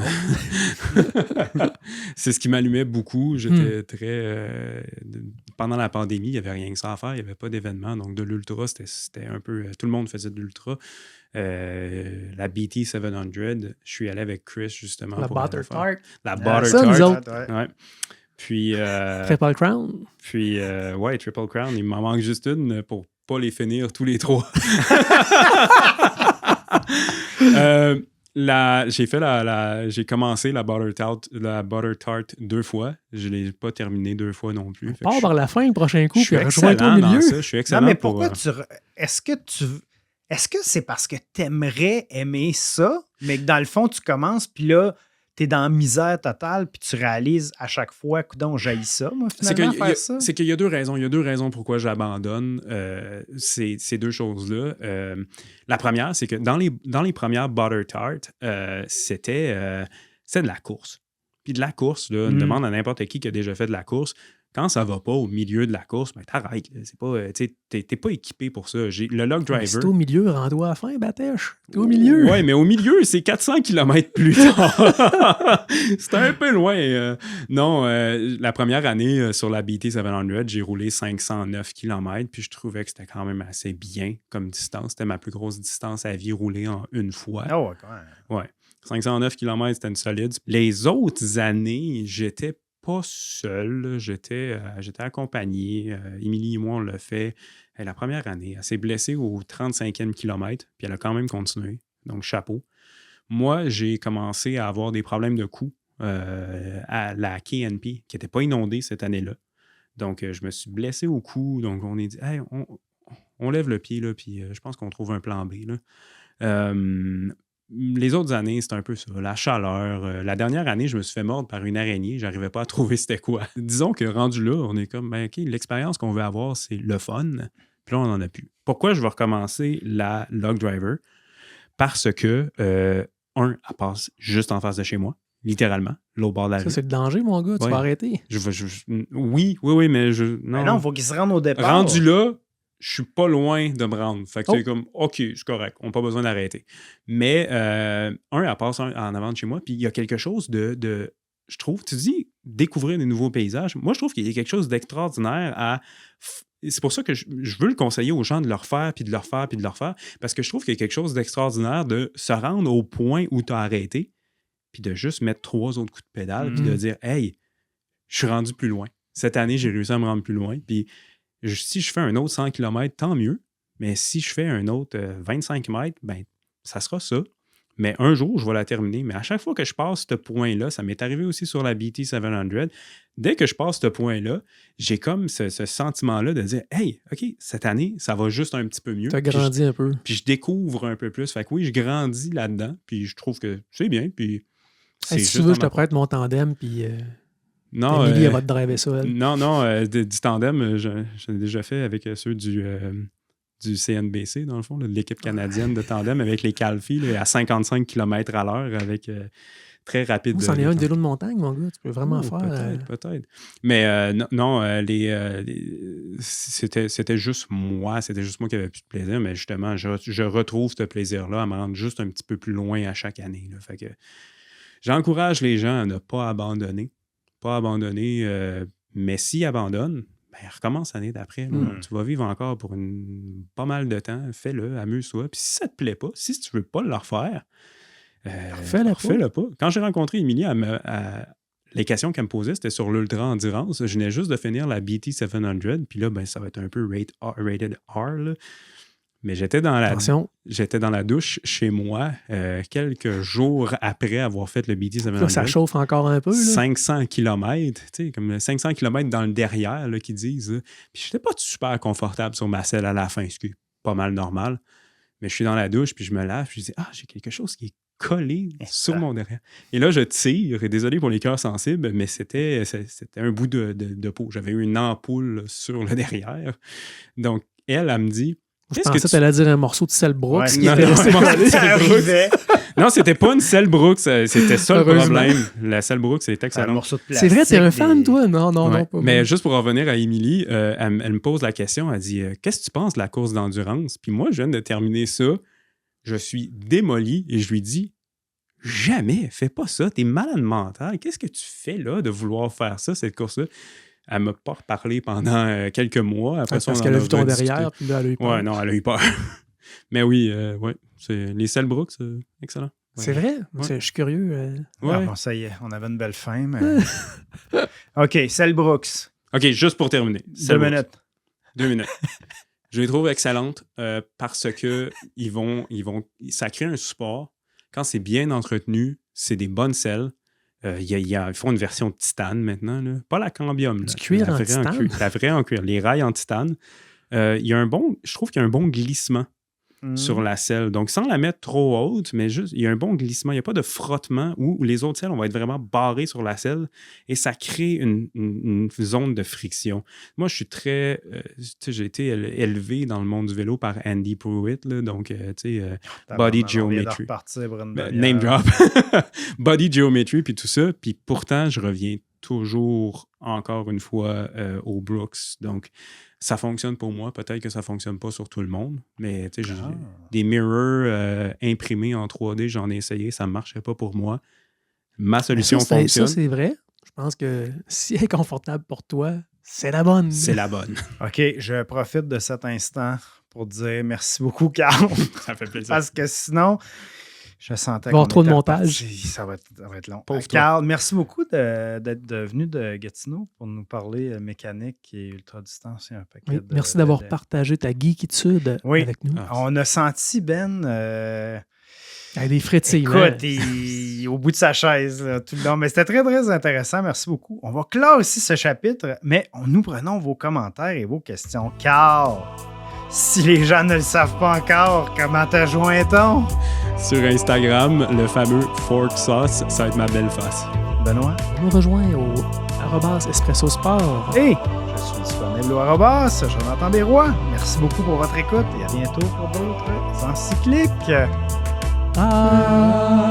C'est ce qui m'allumait beaucoup. J'étais très... pendant la pandémie, il n'y avait rien que ça à faire. Il n'y avait pas d'événement. Donc, de l'ultra, c'était un peu... tout le monde faisait de l'ultra. La BT 700, je suis allé avec Chris, justement. La pour Butter aller faire. Tart. La Ah, Butter ça, nous Tart. autres. Ouais. Puis... Triple Crown. Puis, ouais, Triple Crown, il m'en manque juste une pour pas les finir tous les 3. J'ai commencé la Butter Tart 2 fois. Je ne l'ai pas terminé 2 fois non plus. On part vers la fin le prochain coup, puis rejoins-toi excellent au dans milieu. ça. Je suis excellent Non, mais pour... pourquoi Est-ce que c'est parce que t'aimerais aimer ça, mais que dans le fond, tu commences, puis là, t'es dans la misère totale, puis tu réalises à chaque fois, coudonc, j'haïs ça, moi, finalement, faire ça? C'est qu'il y a 2 raisons. Il y a 2 raisons pourquoi j'abandonne ces 2 choses-là. La première, c'est que dans les premières Butter Tart, c'était de la course. Puis de la course, là, demande à n'importe qui a déjà fait de la course. Quand ça va pas au milieu de la course, ben t'arrêtes. C'est pas, t'es pas équipé pour ça. Le log driver... C'est au milieu, rends-toi à la fin, Batèche. T'es au milieu. Oui, mais au milieu, c'est 400 km plus tard. C'était un peu loin. Non, la première année, sur la BT 700, j'ai roulé 509 km, puis je trouvais que c'était quand même assez bien comme distance. C'était ma plus grosse distance à vie roulée en une fois. Ah ouais, quand même. Ouais. 509 km, c'était une solide. Les autres années, j'étais pas seul, j'étais accompagné. Émilie et moi, on l'a fait. La première année, elle s'est blessée au 35e kilomètre, puis elle a quand même continué. Donc, chapeau. Moi, j'ai commencé à avoir des problèmes de cou à la KNP, qui n'était pas inondée cette année-là. Donc, je me suis blessé au cou. Donc, on est dit, hey, on lève le pied, là, puis je pense qu'on trouve un plan B. Là. les autres années, c'est un peu ça. La chaleur. La dernière année, je me suis fait mordre par une araignée. J'arrivais pas à trouver c'était quoi. Disons que rendu là, on est comme, OK, l'expérience qu'on veut avoir, c'est le fun. Puis là, on n'en a plus. Pourquoi je vais recommencer la Log Driver? Parce que, elle passe juste en face de chez moi, littéralement, l'autre bord de la rue. Ça, c'est le danger, mon gars. Tu vas arrêter. Oui, mais non, il faut qu'il se rende au départ. Rendu là, je suis pas loin de me rendre. Fait que c'est comme, OK, c'est correct, on n'a pas besoin d'arrêter. Mais, elle passe en avant de chez moi, puis il y a quelque chose de je trouve, tu dis, découvrir des nouveaux paysages. Moi, je trouve qu'il y a quelque chose d'extraordinaire à... C'est pour ça que je veux le conseiller aux gens de le refaire, puis de le refaire, puis de le refaire, parce que je trouve qu'il y a quelque chose d'extraordinaire de se rendre au point où tu as arrêté, puis de juste mettre 3 autres coups de pédale, puis de dire, hey, je suis rendu plus loin. Cette année, j'ai réussi à me rendre plus loin, puis si je fais un autre 100 km, tant mieux. Mais si je fais un autre 25 mètres, ben ça sera ça. Mais un jour, je vais la terminer. Mais à chaque fois que je passe ce point-là, ça m'est arrivé aussi sur la BT 700. Dès que je passe ce point-là, j'ai comme ce sentiment-là de dire, hey, OK, cette année, ça va juste un petit peu mieux. Tu as grandi un peu. Puis je découvre un peu plus. Fait que oui, je grandis là-dedans. Puis je trouve que c'est bien. Puis si tu veux, je te prête mon tandem. Puis... Non, Émilie, elle va te driver ça. Elle. Non, du tandem, j'en ai déjà fait avec ceux du CNBC, dans le fond, de l'équipe canadienne de tandem, avec les Calfee à 55 km/h, avec très rapide. C'en est un vélo de montagne, mon gars. Tu peux vraiment faire... Peut-être. Mais c'était juste moi qui avais plus de plaisir, mais justement, je retrouve ce plaisir-là à me rendre juste un petit peu plus loin à chaque année. Là. Fait que j'encourage les gens à ne pas abandonner. Mais s'ils abandonnent, ben, recommence l'année d'après. Tu vas vivre encore pour pas mal de temps. Fais-le, amuse-toi. Puis si ça te plaît pas, si tu veux pas le refaire, fais-le pas. Quand j'ai rencontré Émilie, les questions qu'elle me posait, c'était sur l'ultra-endurance. Je venais juste de finir la BT 700. Puis là, ben, ça va être un peu rated R. Là. Mais j'étais dans la douche chez moi quelques jours après avoir fait le BT 700. Ça chauffe encore un peu. Là. 500 km, tu sais, comme 500 km dans le derrière, là, qu'ils disent. Là. Puis j'étais pas super confortable sur ma selle à la fin, ce qui est pas mal normal. Mais je suis dans la douche, puis je me lave, puis je dis, j'ai quelque chose qui est collé sur mon derrière. Et là, je tire, et désolé pour les cœurs sensibles, mais c'était un bout de peau. J'avais eu une ampoule sur le derrière. Donc, elle me dit, je pensais que tu allais dire un morceau de Cell Brooks qui était resté collé. Non, c'était pas une Cell Brooks, c'était ça le problème. La Cell Brooks, c'est excellent. C'est vrai, t'es un fan, toi? Non, pas mais juste pour revenir à Émilie, elle me pose la question, elle dit « Qu'est-ce que tu penses de la course d'endurance? » Puis moi, je viens de terminer ça, je suis démoli et je lui dis « Jamais, fais pas ça, t'es malade mental. Qu'est-ce que tu fais là de vouloir faire ça, cette course-là? » Elle m'a pas reparlé pendant quelques mois. Après parce qu'elle a vu ton derrière, puis là, elle a eu peur. Ouais, non, elle a eu peur. Mais oui, les Cell Brooks, excellent. Ouais. C'est vrai? Ouais. Je suis curieux. Bon, ça y est, on avait une belle fin, mais... OK, Cell Brooks. OK, juste pour terminer. 2 minutes. 2 minutes. Je les trouve excellentes parce que ça crée un support. Quand c'est bien entretenu, c'est des bonnes selles. Ils font une version de titane maintenant. Là. Pas la cambium. Du cuir en titane? La vraie en cuir. Les rails en titane. Je trouve qu'il y a un bon glissement sur la selle. Donc, sans la mettre trop haute, mais juste, il y a un bon glissement. Il n'y a pas de frottement où les autres selles, on va être vraiment barrés sur la selle et ça crée une zone de friction. Moi, je suis très... j'ai été élevé dans le monde du vélo par Andy Pruitt, là, donc, Body Geometry. Name drop. Body Geometry, puis tout ça. Puis pourtant, je reviens toujours, encore une fois, au Brooks. Donc, ça fonctionne pour moi. Peut-être que ça ne fonctionne pas sur tout le monde, mais j'ai des mirrors imprimés en 3D, j'en ai essayé, ça ne marchait pas pour moi. Ma solution fonctionne. Ça, c'est vrai. Je pense que si elle est confortable pour toi, c'est la bonne. C'est la bonne. OK, je profite de cet instant pour dire merci beaucoup, Carl. Ça fait plaisir. Parce que sinon... Je sentais qu'on trop de montage. Ça va être long. Pauvre Carl, merci beaucoup d'être venu de Gatineau pour nous parler mécanique et ultra-distance. Merci d'avoir partagé ta geekitude avec nous. On a senti Ben... avec des frétillements. Écoute, au bout de sa chaise là, tout le long. Mais c'était très, très intéressant. Merci beaucoup. On va clore aussi ce chapitre, mais nous prenons vos commentaires et vos questions. Carl, Si les gens ne le savent pas encore, comment te joint-on? Sur Instagram, le fameux Fork Sauce, ça va être ma belle face. Benoît? On nous rejoint au @Espresso Sport. Et je suis disponible au @ Jonathan Desrois. Merci beaucoup pour votre écoute et à bientôt pour d'autres encycliques. Ah.